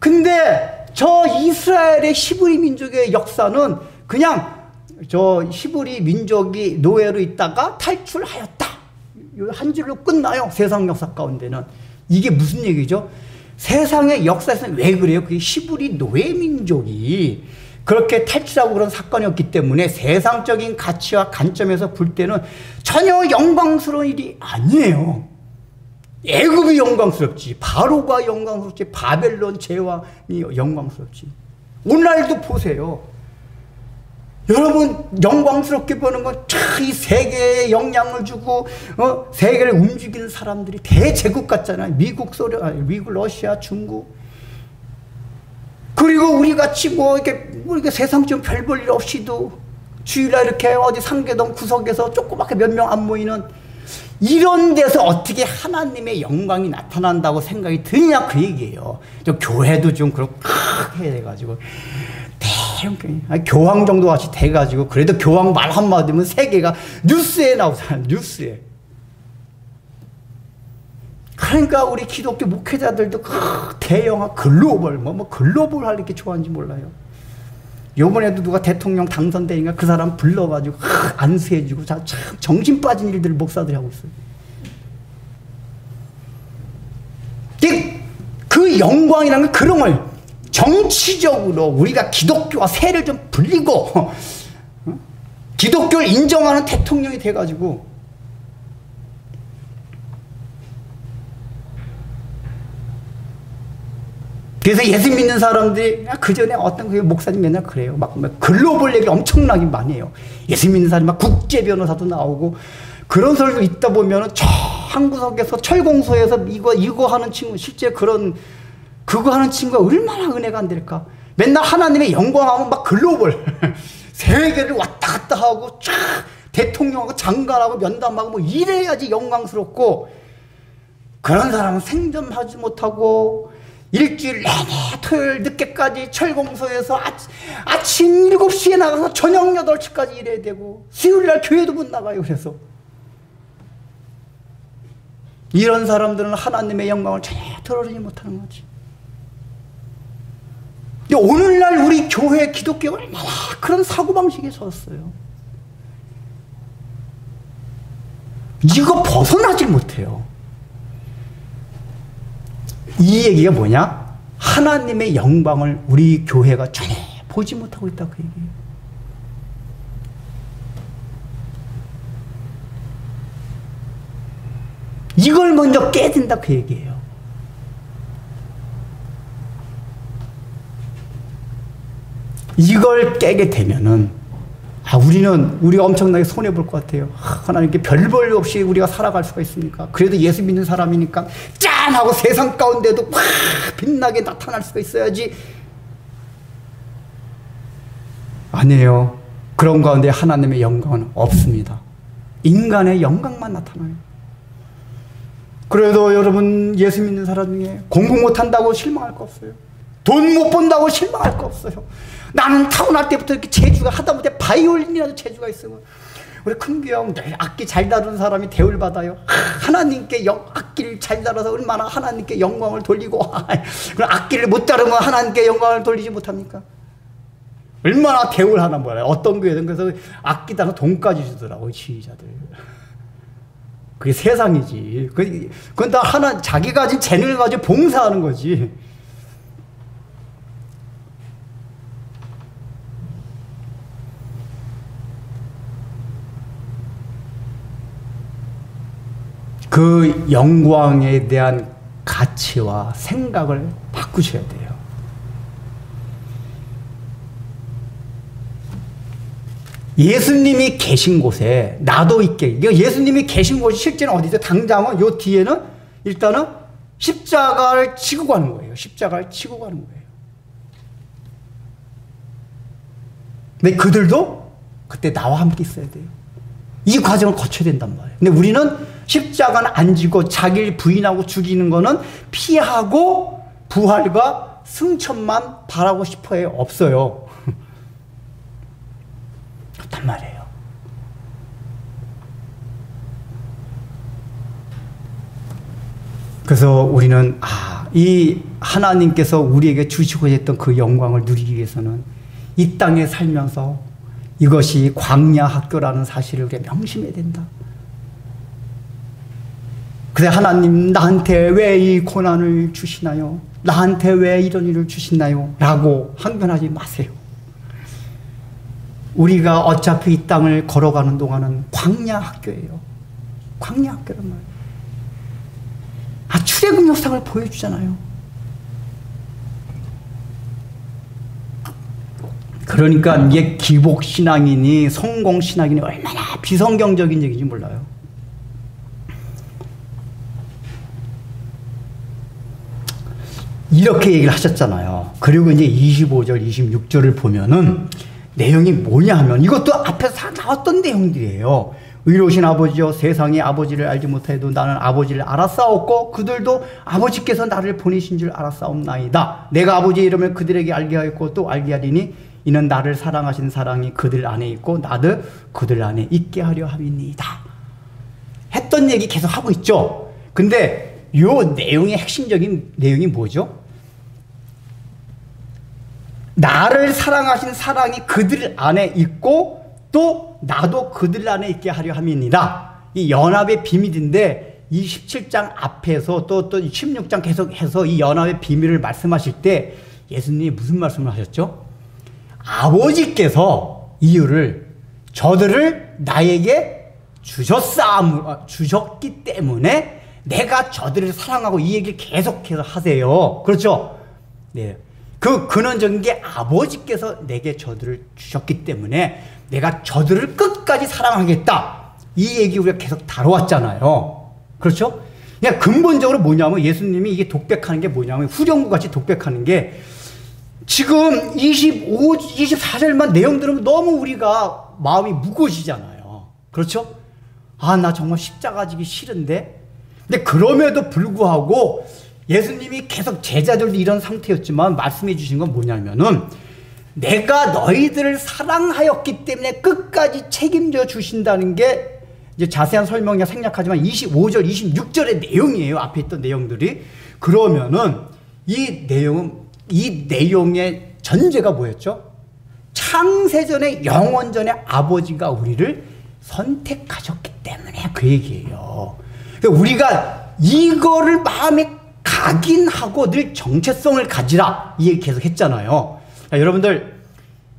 A: 근데 저 이스라엘의 히브리 민족의 역사는 그냥 저 히브리 민족이 노예로 있다가 탈출하였다, 한 줄로 끝나요. 세상 역사 가운데는. 이게 무슨 얘기죠? 세상의 역사에서는 왜 그래요? 그게 히브리 노예 민족이 그렇게 탈출하고 그런 사건이었기 때문에 세상적인 가치와 관점에서 볼 때는 전혀 영광스러운 일이 아니에요. 애굽이 영광스럽지, 바로가 영광스럽지, 바벨론 제왕이 영광스럽지. 오늘날도 보세요. 여러분 영광스럽게 보는 건 이 세계에 영향을 주고 세계를 움직이는 사람들이 대제국 같잖아요. 미국, 소련, 미국, 러시아, 중국. 그리고 우리 같이 뭐 이렇게 세상적인 별 볼 일 없이도 주일날 이렇게 어디 상계동 구석에서 조그맣게 몇 명 안 모이는 이런 데서 어떻게 하나님의 영광이 나타난다고 생각이 드냐 그 얘기예요. 좀 교회도 좀 그렇게 해야 돼가지고 교황 정도 같이 돼가지고 그래도 교황 말 한마디면 세계가 뉴스에 나오잖아요. 뉴스에. 그러니까 우리 기독교 목회자들도 대영화 글로벌 뭐 글로벌 할 이렇게 좋아하는지 몰라요. 요번에도 누가 대통령 당선되니까 그 사람 불러가지고 안수해주고 참 정신 빠진 일들을 목사들이 하고 있어요. 그 영광이라는 건 그런 걸 정치적으로 우리가 기독교와 세를 좀 불리고 기독교를 인정하는 대통령이 돼가지고 그래서 예수 믿는 사람들이 그 전에 어떤 그 목사님 맨날 그래요. 막 글로벌 얘기 엄청나게 많이 해요. 예수 믿는 사람이 막 국제 변호사도 나오고 그런 소리도 있다 보면은 저 한 구석에서 철공소에서 이거 하는 친구 실제 그거 하는 친구가 얼마나 은혜가 안 될까. 맨날 하나님의 영광하면 막 글로벌 세계를 왔다 갔다 하고 쫙 대통령하고 장관하고 면담하고 뭐 이래야지 영광스럽고 그런 사람은 생존하지 못하고 일주일 내내 토요일 늦게까지 철공소에서 아침 7시에 나가서 저녁 8시까지 일해야 되고 수요일날 교회도 못 나가요. 그래서 이런 사람들은 하나님의 영광을 전혀 드러내지 못하는 거지. 근데 오늘날 우리 교회 기독교가 얼마나 그런 사고방식에 섰어요. 이거 벗어나질 못해요. 이 얘기가 뭐냐? 하나님의 영광을 우리 교회가 전혀 보지 못하고 있다 그 얘기예요. 이걸 먼저 깨야 된다 그 얘기예요. 이걸 깨게 되면은 우리가 엄청나게 손해볼 것 같아요. 하나님께 별 볼 없이 우리가 살아갈 수가 있습니까? 그래도 예수 믿는 사람이니까 짠! 하고 세상 가운데도 확 빛나게 나타날 수가 있어야지. 아니에요. 그런 가운데 하나님의 영광은 없습니다. 인간의 영광만 나타나요. 그래도 여러분 예수 믿는 사람 중에 공부 못한다고 실망할 거 없어요. 돈 못 번다고 실망할 거 없어요. 나는 타고날 때부터 이렇게 재주가 하다못해 바이올린이라도 재주가 있으면 우리 큰교형 늘 악기 잘 다루는 사람이 대우를 받아요. 하나님께 악기를 잘 다뤄서 얼마나 하나님께 영광을 돌리고 그럼 악기를 못 다루면 하나님께 영광을 돌리지 못합니까? 얼마나 대우를 하나 몰라요. 어떤 교회든 그래서 악기 다뤄 돈까지 주더라고요. 지휘자들. 그게 세상이지. 그건 다 자기가 가진 재능을 가지고 봉사하는 거지. 그 영광에 대한 가치와 생각을 바꾸셔야 돼요. 예수님이 계신 곳에 나도 있게. 예수님이 계신 곳이 실제는 어디죠? 당장은 요 뒤에는 일단은 십자가를 치고 가는 거예요. 십자가를 치고 가는 거예요. 근데 그들도 그때 나와 함께 있어야 돼요. 이 과정을 거쳐야 된단 말이에요. 근데 우리는 십자가는 안 지고 자기를 부인하고 죽이는 거는 피하고 부활과 승천만 바라고 싶어 해요. 없어요. 그렇단 말이에요. 그래서 우리는 이 하나님께서 우리에게 주시고자 했던 그 영광을 누리기 위해서는 이 땅에 살면서 이것이 광야 학교라는 사실을 우리가 명심해야 된다. 그래, 하나님 나한테 왜 이 고난을 주시나요? 나한테 왜 이런 일을 주시나요? 라고 항변하지 마세요. 우리가 어차피 이 땅을 걸어가는 동안은 광야 학교예요. 광야 학교란 말이에요. 출애굽 역사를 보여주잖아요. 그러니까 이게 기복신앙이니 성공신앙이니 얼마나 비성경적인 얘기인지 몰라요. 이렇게 얘기를 하셨잖아요. 그리고 이제 25절, 26절을 보면은 내용이 뭐냐 하면 이것도 앞에서 다 나왔던 내용들이에요. 의로우신 아버지여 세상이 아버지를 알지 못해도 나는 아버지를 알았사옵고 그들도 아버지께서 나를 보내신 줄 알았사옵나이다. 내가 아버지의 이름을 그들에게 알게 하였고 또 알게 하리니 이는 나를 사랑하신 사랑이 그들 안에 있고 나도 그들 안에 있게 하려 함이니이다. 했던 얘기 계속 하고 있죠. 근데 요 내용의 핵심적인 내용이 뭐죠? 나를 사랑하신 사랑이 그들 안에 있고 또 나도 그들 안에 있게 하려 함이니라. 이 연합의 비밀인데 이 17장 앞에서 또 16장 계속해서 이 연합의 비밀을 말씀하실 때 예수님이 무슨 말씀을 하셨죠? 아버지께서 이유를 저들을 나에게 주셨기 때문에 내가 저들을 사랑하고 이 얘기를 계속해서 하세요. 그렇죠? 네. 그 근원적인 게 아버지께서 내게 저들을 주셨기 때문에 내가 저들을 끝까지 사랑하겠다. 이 얘기 우리가 계속 다뤄왔잖아요. 그렇죠? 그냥 근본적으로 뭐냐면 예수님이 이게 독백하는 게 뭐냐면 후렴구 같이 독백하는 게 지금 24절만 내용 들으면 너무 우리가 마음이 무거워지잖아요. 그렇죠? 나 정말 십자가 지기 싫은데. 근데 그럼에도 불구하고 예수님이 계속 제자들도 이런 상태였지만 말씀해 주신 건 뭐냐면은 내가 너희들을 사랑하였기 때문에 끝까지 책임져 주신다는 게 이제 자세한 설명이 생략하지만 25절, 26절의 내용이에요. 앞에 있던 내용들이. 그러면은 이 내용의 전제가 뭐였죠? 창세전에 영원전에 아버지가 우리를 선택하셨기 때문에 그 얘기예요. 그러니까 우리가 이거를 마음에 각인하고 늘 정체성을 가지라 이 얘기 계속 했잖아요. 자, 여러분들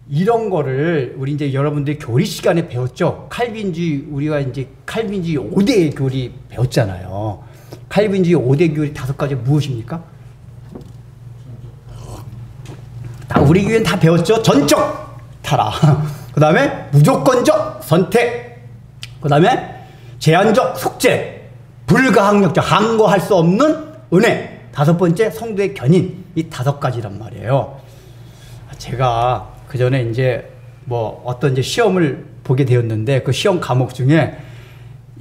A: 이런 거를 우리 이제 여러분들 교리 시간에 배웠죠. 칼빈주의 우리가 이제 칼빈주의 5대 교리 배웠잖아요. 칼빈주의 5대 교리 5가지 무엇입니까? 다 우리 교회는 다 배웠죠. 전적 타라. 그 다음에 무조건적 선택. 그 다음에 제한적 속죄. 불가항력적 항거할 수 없는 은혜. 5번째 성도의 견인. 이 5가지란 말이에요. 제가 그 전에 이제 뭐 어떤 이제 시험을 보게 되었는데 그 시험 과목 중에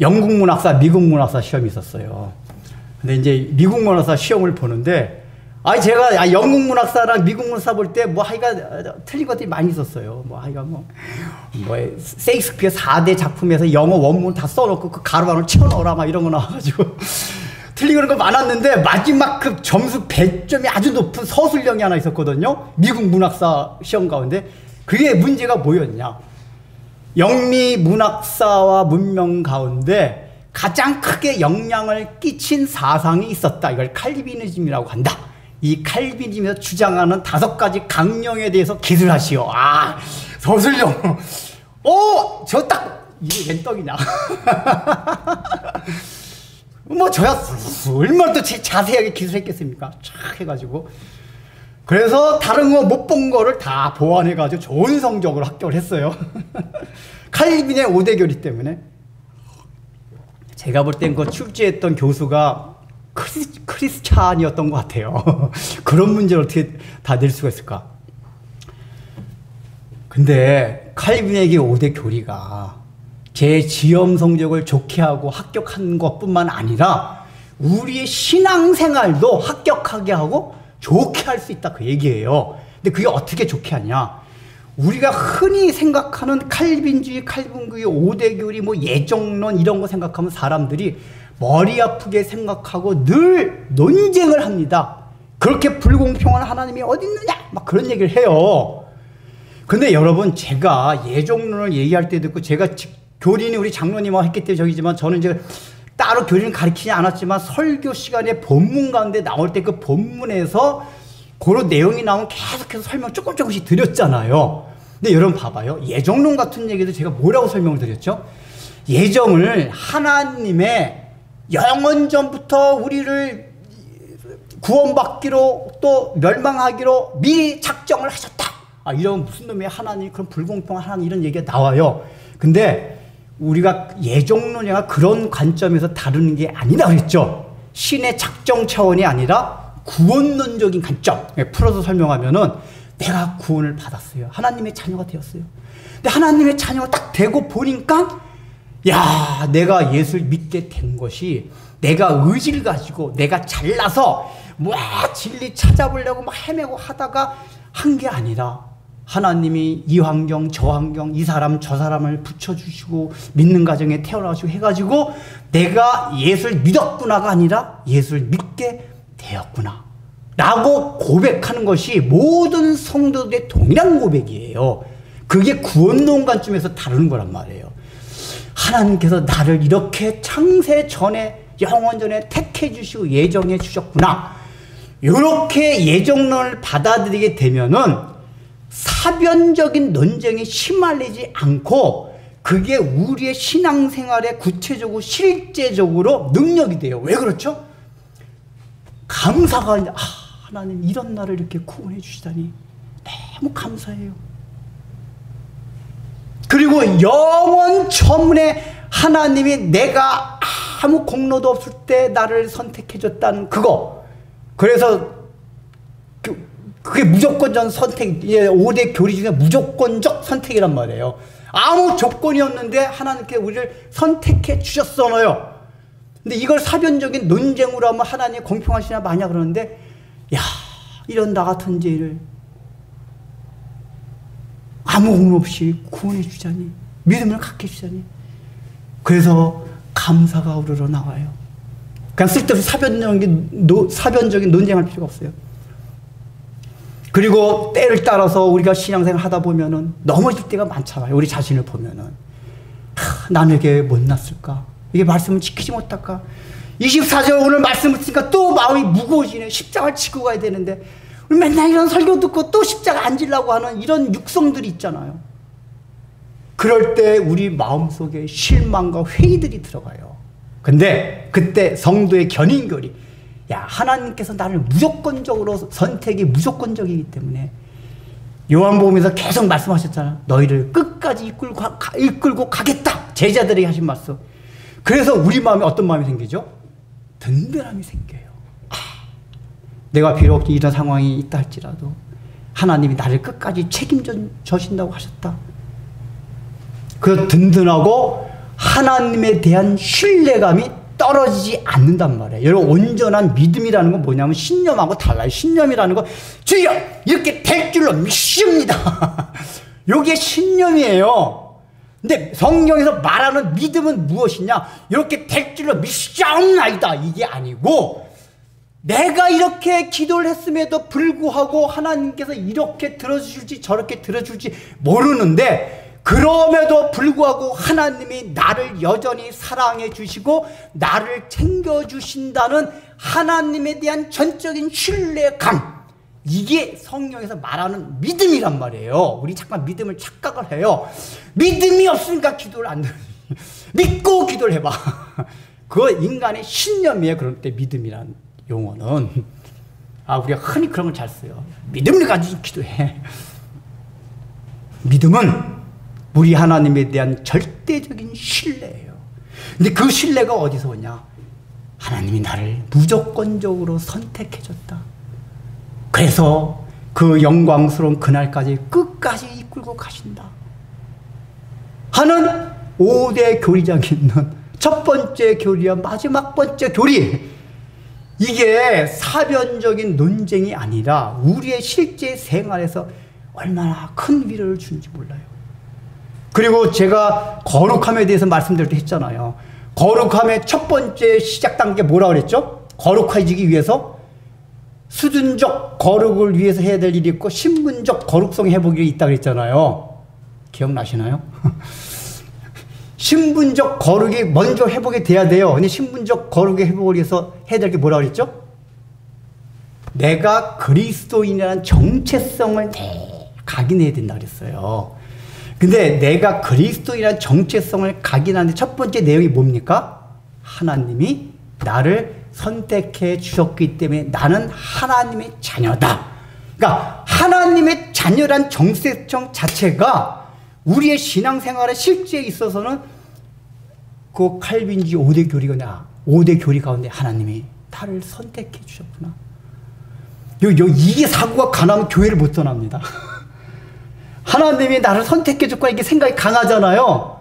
A: 영국 문학사, 미국 문학사 시험이 있었어요. 근데 이제 미국 문학사 시험을 보는데 제가 영국 문학사랑 미국 문학사 볼 때 뭐 하여간 틀린 것들이 많이 있었어요. 뭐 하여간 뭐 세익스피어 4대 작품에서 영어 원문 다 써놓고 그 가로방을 채워넣어라 막 이런 거 나와가지고 틀린 거 많았는데 마지막 그 점수 100점이 아주 높은 서술형이 하나 있었거든요. 미국 문학사 시험 가운데. 그게 문제가 뭐였냐. 영미 문학사와 문명 가운데 가장 크게 영향을 끼친 사상이 있었다. 이걸 칼비니즘이라고 한다. 이 칼비니즘에서 주장하는 5가지 강령에 대해서 기술하시오. 서술형. 저 딱 이게 웬 떡이냐. 뭐 저야 얼마나 또 자세하게 기술했겠습니까? 촥 해가지고. 그래서 다른 거 못 본 거를 다 보완해가지고 좋은 성적으로 합격을 했어요. 칼빈의 5대 교리 때문에. 제가 볼 땐 그 출제했던 교수가 크리스찬이었던 것 같아요. 그런 문제를 어떻게 다 낼 수가 있을까? 근데 칼빈에게 5대 교리가 제 지엄 성적을 좋게 하고 합격한 것뿐만 아니라 우리의 신앙생활도 합격하게 하고 좋게 할 수 있다 그 얘기예요. 근데 그게 어떻게 좋게 하냐? 우리가 흔히 생각하는 칼빈주의, 칼빈주의 5대 교리, 뭐 예정론 이런 거 생각하면 사람들이 머리 아프게 생각하고 늘 논쟁을 합니다. 그렇게 불공평한 하나님이 어디 있느냐? 막 그런 얘기를 해요. 근데 여러분, 제가 예정론을 얘기할 때도 있고, 제가 교리는 우리 장로님하고 했기 때문에 저기지만, 저는 이제 따로 교리를 가르치지 않았지만 설교 시간에 본문 가운데 나올 때 그 본문에서 그런 내용이 나오면 계속해서 설명 조금씩 드렸잖아요. 근데 여러분 봐봐요. 예정론 같은 얘기도 제가 뭐라고 설명을 드렸죠? 예정을 하나님의 영원전부터 우리를 구원받기로 또 멸망하기로 미리 작정을 하셨다. 이런 무슨 놈의 하나님, 그런 불공평한 하나님 이런 얘기가 나와요. 근데 우리가 예정론이나 그런 관점에서 다루는 게 아니라 그랬죠. 신의 작정 차원이 아니라 구원론적인 관점. 풀어서 설명하면은 내가 구원을 받았어요. 하나님의 자녀가 되었어요. 근데 하나님의 자녀가 딱 되고 보니까 야, 내가 예수를 믿게 된 것이 내가 의지를 가지고 내가 잘나서 뭐 진리 찾아보려고 막 헤매고 하다가 한 게 아니라 하나님이 이 환경 저 환경 이 사람 저 사람을 붙여주시고 믿는 가정에 태어나시고 해가지고 내가 예수를 믿었구나가 아니라 예수를 믿게 되었구나 라고 고백하는 것이 모든 성도들의 동일한 고백이에요. 그게 구원론 관점에서 다루는 거란 말이에요. 하나님께서 나를 이렇게 창세 전에 영원 전에 택해 주시고 예정해 주셨구나. 이렇게 예정론을 받아들이게 되면은 사변적인 논쟁에 휘말리지 않고 그게 우리의 신앙생활에 구체적으로 실제적으로 능력이 돼요. 왜 그렇죠? 감사가 하나님 이런 나를 이렇게 구원해 주시다니 너무 감사해요. 그리고 영원 처음에 하나님이 내가 아무 공로도 없을 때 나를 선택해 줬다는 그거. 그래서 그게 무조건적 선택, 5대 교리 중에 무조건적 선택이란 말이에요. 아무 조건이 없는데 하나님께 우리를 선택해 주셨어요. 근데 이걸 사변적인 논쟁으로 하면 하나님 공평하시나 마냐 그러는데, 야, 이런 나 같은 죄를 아무 공로 없이 구원해 주자니, 믿음을 갖게 해주자니. 그래서 감사가 우러러 나와요. 그냥 쓸데없이 사변적인 논쟁할 필요가 없어요. 그리고 때를 따라서 우리가 신앙생활 하다 보면은 넘어질 때가 많잖아요. 우리 자신을 보면은. 나는 왜 못났을까? 이게 말씀을 지키지 못할까? 24절 오늘 말씀을 듣니까 또 마음이 무거워지네. 십자가를 지고 가야 되는데. 맨날 이런 설교 듣고 또 십자가 안 지려고 하는 이런 육성들이 있잖아요. 그럴 때 우리 마음속에 실망과 회의들이 들어가요. 근데 그때 성도의 견인교리, 야, 하나님께서 나를 무조건적으로 선택이 무조건적이기 때문에 요한복음에서 계속 말씀하셨잖아. 너희를 끝까지 이끌고 가겠다. 제자들에게 하신 말씀. 그래서 우리 마음에 어떤 마음이 생기죠? 든든함이 생겨요. 내가 비록 이런 상황이 있다 할지라도 하나님이 나를 끝까지 책임져 주신다고 하셨다. 그 든든하고 하나님에 대한 신뢰감이 떨어지지 않는단 말이에요. 여러분, 온전한 믿음이라는 건 뭐냐면 신념하고 달라요. 신념이라는 건 주여 이렇게 될 줄로 믿습니다. 이게 신념이에요. 근데 성경에서 말하는 믿음은 무엇이냐? 이렇게 될 줄로 믿사옵나이다. 이게 아니고 내가 이렇게 기도를 했음에도 불구하고 하나님께서 이렇게 들어주실지 저렇게 들어줄지 모르는데 그럼에도 불구하고 하나님이 나를 여전히 사랑해 주시고 나를 챙겨주신다는 하나님에 대한 전적인 신뢰감, 이게 성경에서 말하는 믿음이란 말이에요. 우리 잠깐 믿음을 착각을 해요. 믿음이 없으니까 기도를 안 들으니 믿고 기도를 해봐. 그거 인간의 신념이에요. 그럴 때 믿음이란 용어는. 우리가 흔히 그런 걸 잘 써요. 믿음을 가지고 기도해. 믿음은 우리 하나님에 대한 절대적인 신뢰예요. 근데 그 신뢰가 어디서 오냐? 하나님이 나를 무조건적으로 선택해줬다. 그래서 그 영광스러운 그날까지 끝까지 이끌고 가신다 하는 5대 교리장이 있는 첫 번째 교리와 마지막 번째 교리, 이게 사변적인 논쟁이 아니라 우리의 실제 생활에서 얼마나 큰 위로를 주는지 몰라요. 그리고 제가 거룩함에 대해서 말씀드릴 때 했잖아요. 거룩함의 첫 번째 시작 단계 뭐라 그랬죠? 거룩해지기 위해서 수준적 거룩을 위해서 해야 될 일이 있고 신분적 거룩성 회복이 있다 그랬잖아요. 기억나시나요? 신분적 거룩이 먼저 회복이 돼야 돼요. 근데 신분적 거룩의 회복을 위해서 해야 될 게 뭐라 그랬죠? 내가 그리스도인이라는 정체성을 각인해야 된다 그랬어요. 근데 내가 그리스도인이라는 정체성을 각인하는데 첫 번째 내용이 뭡니까? 하나님이 나를 선택해 주셨기 때문에 나는 하나님의 자녀다. 그러니까 하나님의 자녀란 정체성 자체가 우리의 신앙생활에 실제에 있어서는 그 칼빈주의 5대 교리가 5대 교리 가운데 하나님이 나를 선택해 주셨구나. 이게 사고가 강하면 교회를 못 떠납니다. 하나님이 나를 선택해 줬구나, 이게 생각이 강하잖아요.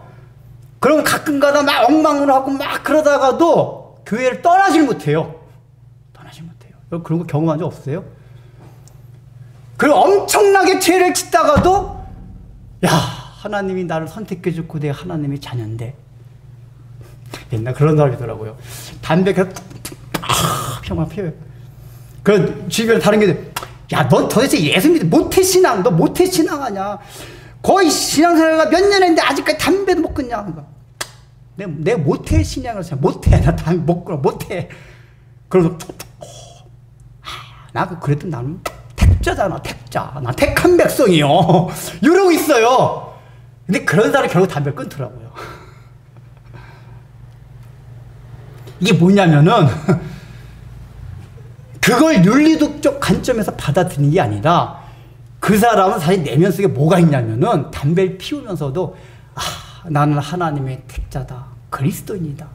A: 그럼 가끔가다 막 엉망을 하고 막 그러다가도 교회를 떠나질 못해요. 떠나질 못해요. 그런 거 경험한 적 없으세요? 그리고 엄청나게 죄를 짓다가도 야, 하나님이 나를 선택해 줬고 내가 하나님의 자녀인데. 옛날 그런 사람이더라고요. 담배 계속 평만 피워요. 그 주변에 다른 게 야, 너 도대체 예수 믿어 모태신앙, 너 모태신앙 하냐? 거의 신앙생활가 몇 년 했는데 아직까지 담배도 못 끊냐? 그러니까 내 모태신앙을 잘 못해. 나 담배 못 끊어, 못해. 그래서 나 그랬던 나는 택자잖아, 택자. 나 택한 백성이요. 이러고 있어요. 근데 그런 사람이 결국 담배를 끊더라고요. 이게 뭐냐면은 그걸 윤리적 관점에서 받아들이는 게 아니라 그 사람은 사실 내면 속에 뭐가 있냐면은 담배를 피우면서도 나는 하나님의 택자다. 그리스도인이다.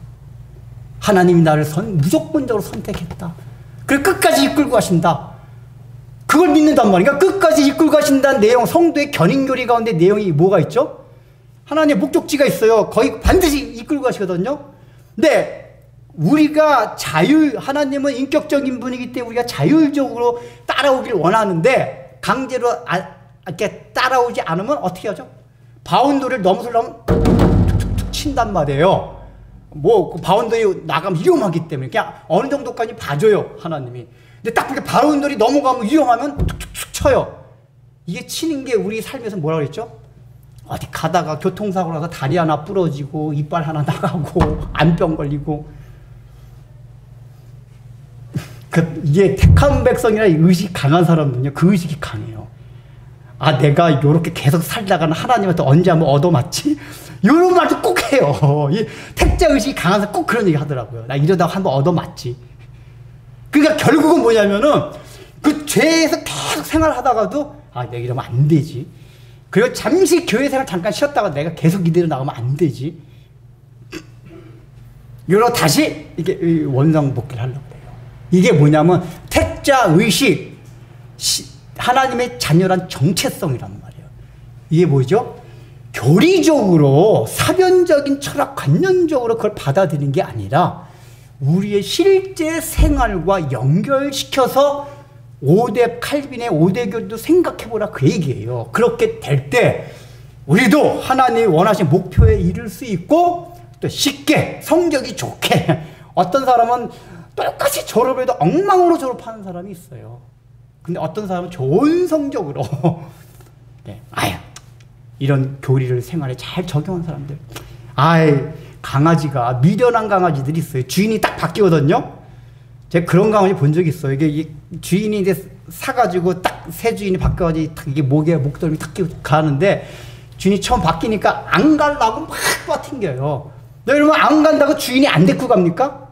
A: 하나님이 나를 무조건적으로 선택했다. 그래 끝까지 이끌고 가신다. 그걸 믿는단 말이야. 끝까지 이끌고 가신다는 내용, 성도의 견인교리 가운데 내용이 뭐가 있죠? 하나님의 목적지가 있어요. 거의 반드시 이끌고 가시거든요. 근데 우리가 하나님은 인격적인 분이기 때문에 우리가 자율적으로 따라오길 원하는데 강제로 이렇게 따라오지 않으면 어떻게 하죠? 바운더리를 넘어서려면 툭툭툭 친단 말이에요. 그 바운더리 나가면 위험하기 때문에 그냥 어느 정도까지 봐줘요, 하나님이. 근데 딱 그렇게 바운더리 넘어가면 위험하면 툭툭툭 쳐요. 이게 치는 게 우리 삶에서 뭐라 그랬죠? 어디 가다가 교통사고 나서 다리 하나 부러지고 이빨 하나 나가고 안병 걸리고. 이게 택한 백성이라 의식이 강한 사람은요, 그 의식이 강해요. 내가 이렇게 계속 살다가는 하나님한테 언제 한번 얻어맞지? 이런 말도 꼭 해요. 이 택자 의식이 강한 사람 꼭 그런 얘기 하더라고요. 나 이러다가 한번 얻어맞지. 그러니까 결국은 뭐냐면은 그 죄에서 계속 생활하다가도 내가 이러면 안 되지. 그리고 잠시 교회 생활 잠깐 쉬었다가 내가 계속 이대로 나가면 안 되지. 이러고 다시 이게 원상복귀를 하려고 해요. 이게 뭐냐면 택자 의식, 하나님의 자녀란 정체성이란 말이에요. 이게 뭐죠? 교리적으로 사변적인 철학 관념적으로 그걸 받아들이는 게 아니라 우리의 실제 생활과 연결시켜서 칼빈의 5대 교리도 생각해보라 그 얘기예요. 그렇게 될 때 우리도 하나님이 원하신 목표에 이를 수 있고 또 쉽게 성적이 좋게 어떤 사람은 똑같이 졸업해도 엉망으로 졸업하는 사람이 있어요. 근데 어떤 사람은 좋은 성적으로 네, 이런 교리를 생활에 잘 적용한 사람들. 강아지가 미련한 강아지들이 있어요. 주인이 딱 바뀌거든요. 제가 그런 강아지 본 적이 있어요. 이게 주인이 이제 사가지고 딱 새 주인이 바뀌어가지고 이게 목덜미 탁 끼고 가는데 주인이 처음 바뀌니까 안 가려고 막 튕겨요. 여러분 안 간다고 주인이 안 데리고 갑니까?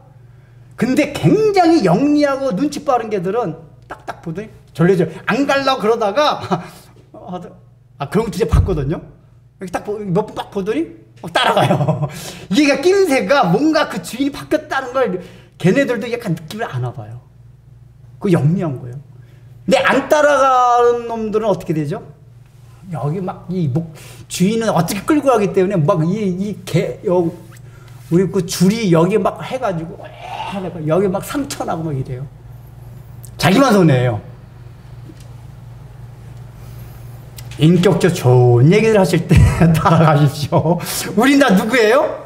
A: 근데 굉장히 영리하고 눈치 빠른 개들은 딱딱 보더니 절레절 안 가려고 그러다가 그런 거 진짜 봤거든요. 이렇게 딱 몇 분 딱 보더니 따라가요. 얘가 낌새가 뭔가 그 주인이 바뀌었다는 걸 걔네들도 약간 느낌을 아나 봐요. 그거 영리한 거예요. 근데 안 따라가는 놈들은 어떻게 되죠? 여기 막 주인은 어떻게 끌고 가기 때문에 막 우리 그 줄이 여기 막 해가지고 여기 막 상처나고 막 이래요. 자기만 손해예요. 인격적 좋은 얘기를 하실 때 따라가십시오. 우린 다 누구예요?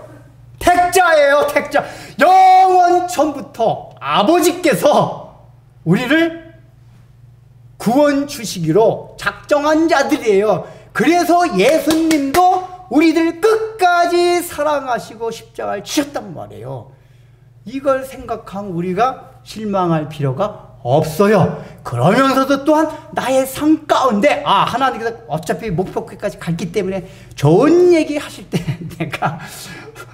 A: 택자예요. 택자. 영원 전부터 아버지께서 우리를 구원 주시기로 작정한 자들이에요. 그래서 예수님도 우리들 끝까지 사랑하시고 십자가를 지셨단 말이에요. 이걸 생각한 우리가 실망할 필요가 없어요. 그러면서도 또한 나의 삶 가운데 하나님께서 어차피 목표까지 갔기 때문에 좋은 얘기 하실 때 내가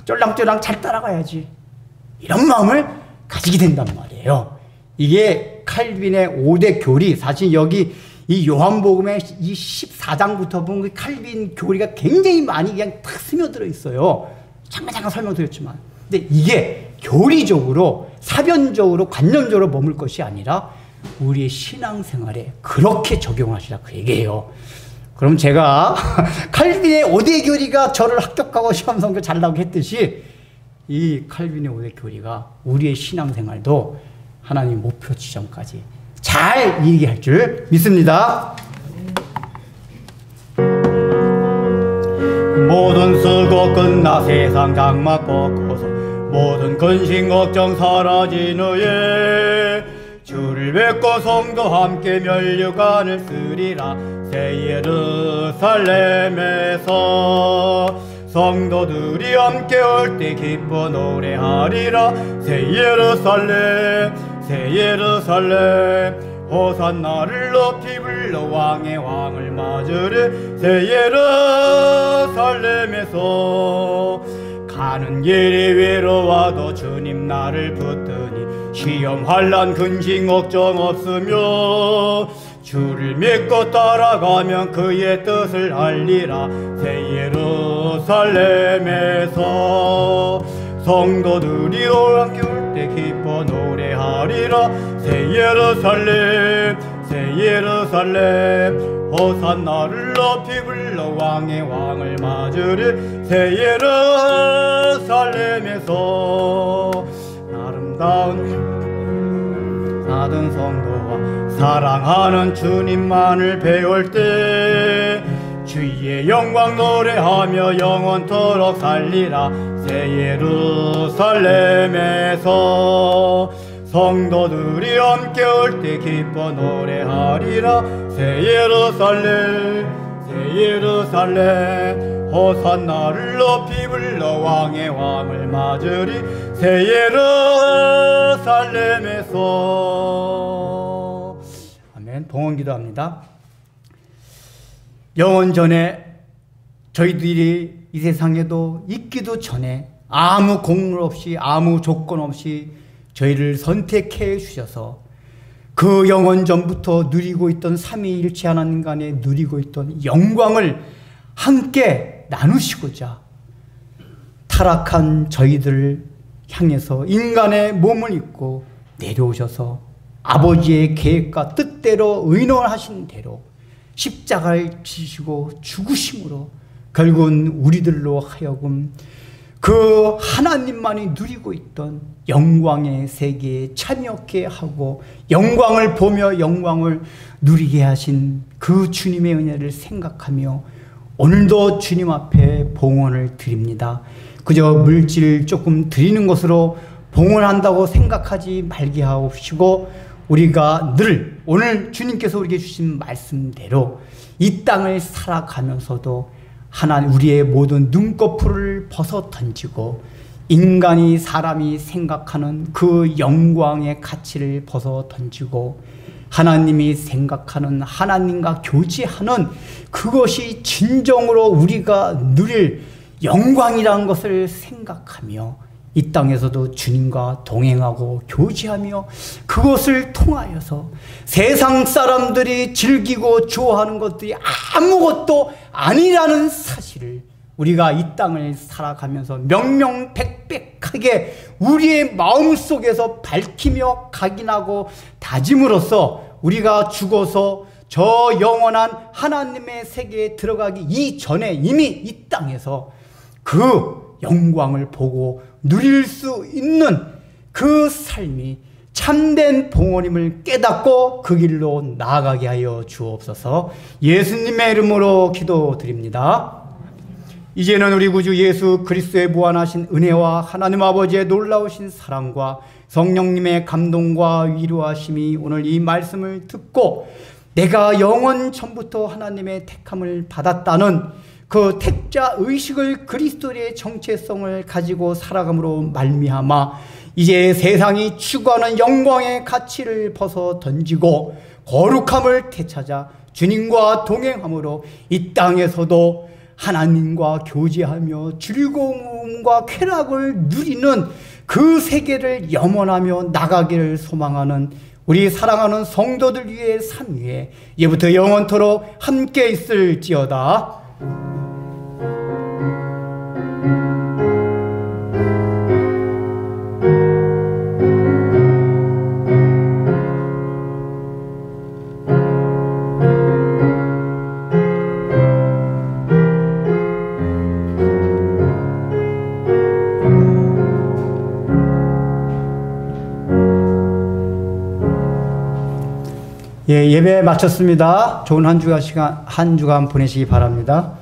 A: 쫄랑쫄랑 잘 따라가야지, 이런 마음을 가지게 된단 말이에요. 이게 칼빈의 5대 교리. 사실 여기 이 요한복음의 이 14장부터 보면 칼빈 교리가 굉장히 많이 그냥 탁 스며들어 있어요. 잠깐 설명드렸지만. 근데 이게 교리적으로, 사변적으로, 관념적으로 머물 것이 아니라 우리의 신앙생활에 그렇게 적용하시라 그 얘기예요. 그럼 제가 칼빈의 5대 교리가 저를 합격하고 시험 성적 잘 나오게 했듯이 이 칼빈의 5대 교리가 우리의 신앙생활도 하나님 목표 지점까지 잘 얘기할 줄 믿습니다. 모든 쓰고 끝나 세상 장막 벗고서 모든 근심 걱정 사라지느에 주를 뵙고 성도 함께 면류관을 쓰리라. 새 예루살렘에서 성도들이 함께 올 때 기뻐 노래하리라. 새 예루살렘 새 예루살렘 호산나를 높이 불러 왕의 왕을 맞으리. 새 예루살렘에서 가는 길이 외로워도 주님 나를 붙드니 시험 환난 근심 걱정 없으며 주를 믿고 따라가면 그의 뜻을 알리라. 새 예루살렘에서 성도들이 함께 올 때 기뻐 노래하리라. 새 예루살렘 새 예루살렘 호산나를 높이 불러 왕의 왕을 맞으리. 새 예루살렘에서 아름다운 성도와 사랑하는 주님만을 배울 때 주의 영광 노래하며 영원토록 살리라. 새 예루살렘에서 성도들이 함께 올 때 기뻐 노래하리라. 새 예루살렘 새 예루살렘 호산나를 높이 불러 왕의 왕을 맞으리. 새 예루살렘에서 아멘. 봉헌 기도합니다. 영원 전에 저희들이 이 세상에도 있기도 전에 아무 공로 없이 아무 조건 없이 저희를 선택해 주셔서 그 영원 전부터 누리고 있던 삼위일체 하나님 간에 누리고 있던 영광을 함께 나누시고자 타락한 저희들을 향해서 인간의 몸을 입고 내려오셔서 아버지의 계획과 뜻대로 의논하신 대로 십자가를 지시고 죽으심으로 결국은 우리들로 하여금 그 하나님만이 누리고 있던 영광의 세계에 참여하게 하고 영광을 보며 영광을 누리게 하신 그 주님의 은혜를 생각하며 오늘도 주님 앞에 봉헌을 드립니다. 그저 물질 조금 드리는 것으로 봉헌한다고 생각하지 말게 하옵시고 우리가 늘 오늘 주님께서 우리에게 주신 말씀대로 이 땅을 살아가면서도 하나님 우리의 모든 눈꺼풀을 벗어 던지고 인간이 사람이 생각하는 그 영광의 가치를 벗어 던지고 하나님이 생각하는 하나님과 교제하는 그것이 진정으로 우리가 누릴 영광이라는 것을 생각하며 이 땅에서도 주님과 동행하고 교제하며 그것을 통하여서 세상 사람들이 즐기고 좋아하는 것들이 아무것도 아니라는 사실을 우리가 이 땅을 살아가면서 명명백백하게 우리의 마음속에서 밝히며 각인하고 다짐으로써 우리가 죽어서 저 영원한 하나님의 세계에 들어가기 이전에 이미 이 땅에서 그 영광을 보고 누릴 수 있는 그 삶이 참된 봉헌임을 깨닫고 그 길로 나아가게 하여 주옵소서. 예수님의 이름으로 기도드립니다. 이제는 우리 구주 예수 그리스도의 무한하신 은혜와 하나님 아버지의 놀라우신 사랑과 성령님의 감동과 위로하심이 오늘 이 말씀을 듣고 내가 영원 전부터 하나님의 택함을 받았다는 그 택자 의식을 그리스도의 정체성을 가지고 살아감으로 말미암아 이제 세상이 추구하는 영광의 가치를 벗어 던지고 거룩함을 되찾아 주님과 동행함으로 이 땅에서도 하나님과 교제하며 즐거움과 쾌락을 누리는 그 세계를 염원하며 나가기를 소망하는 우리 사랑하는 성도들 위해 삶 위에 이제부터 영원토록 함께 있을지어다. 예, 예배 마쳤습니다. 좋은 한 주간 보내시기 바랍니다.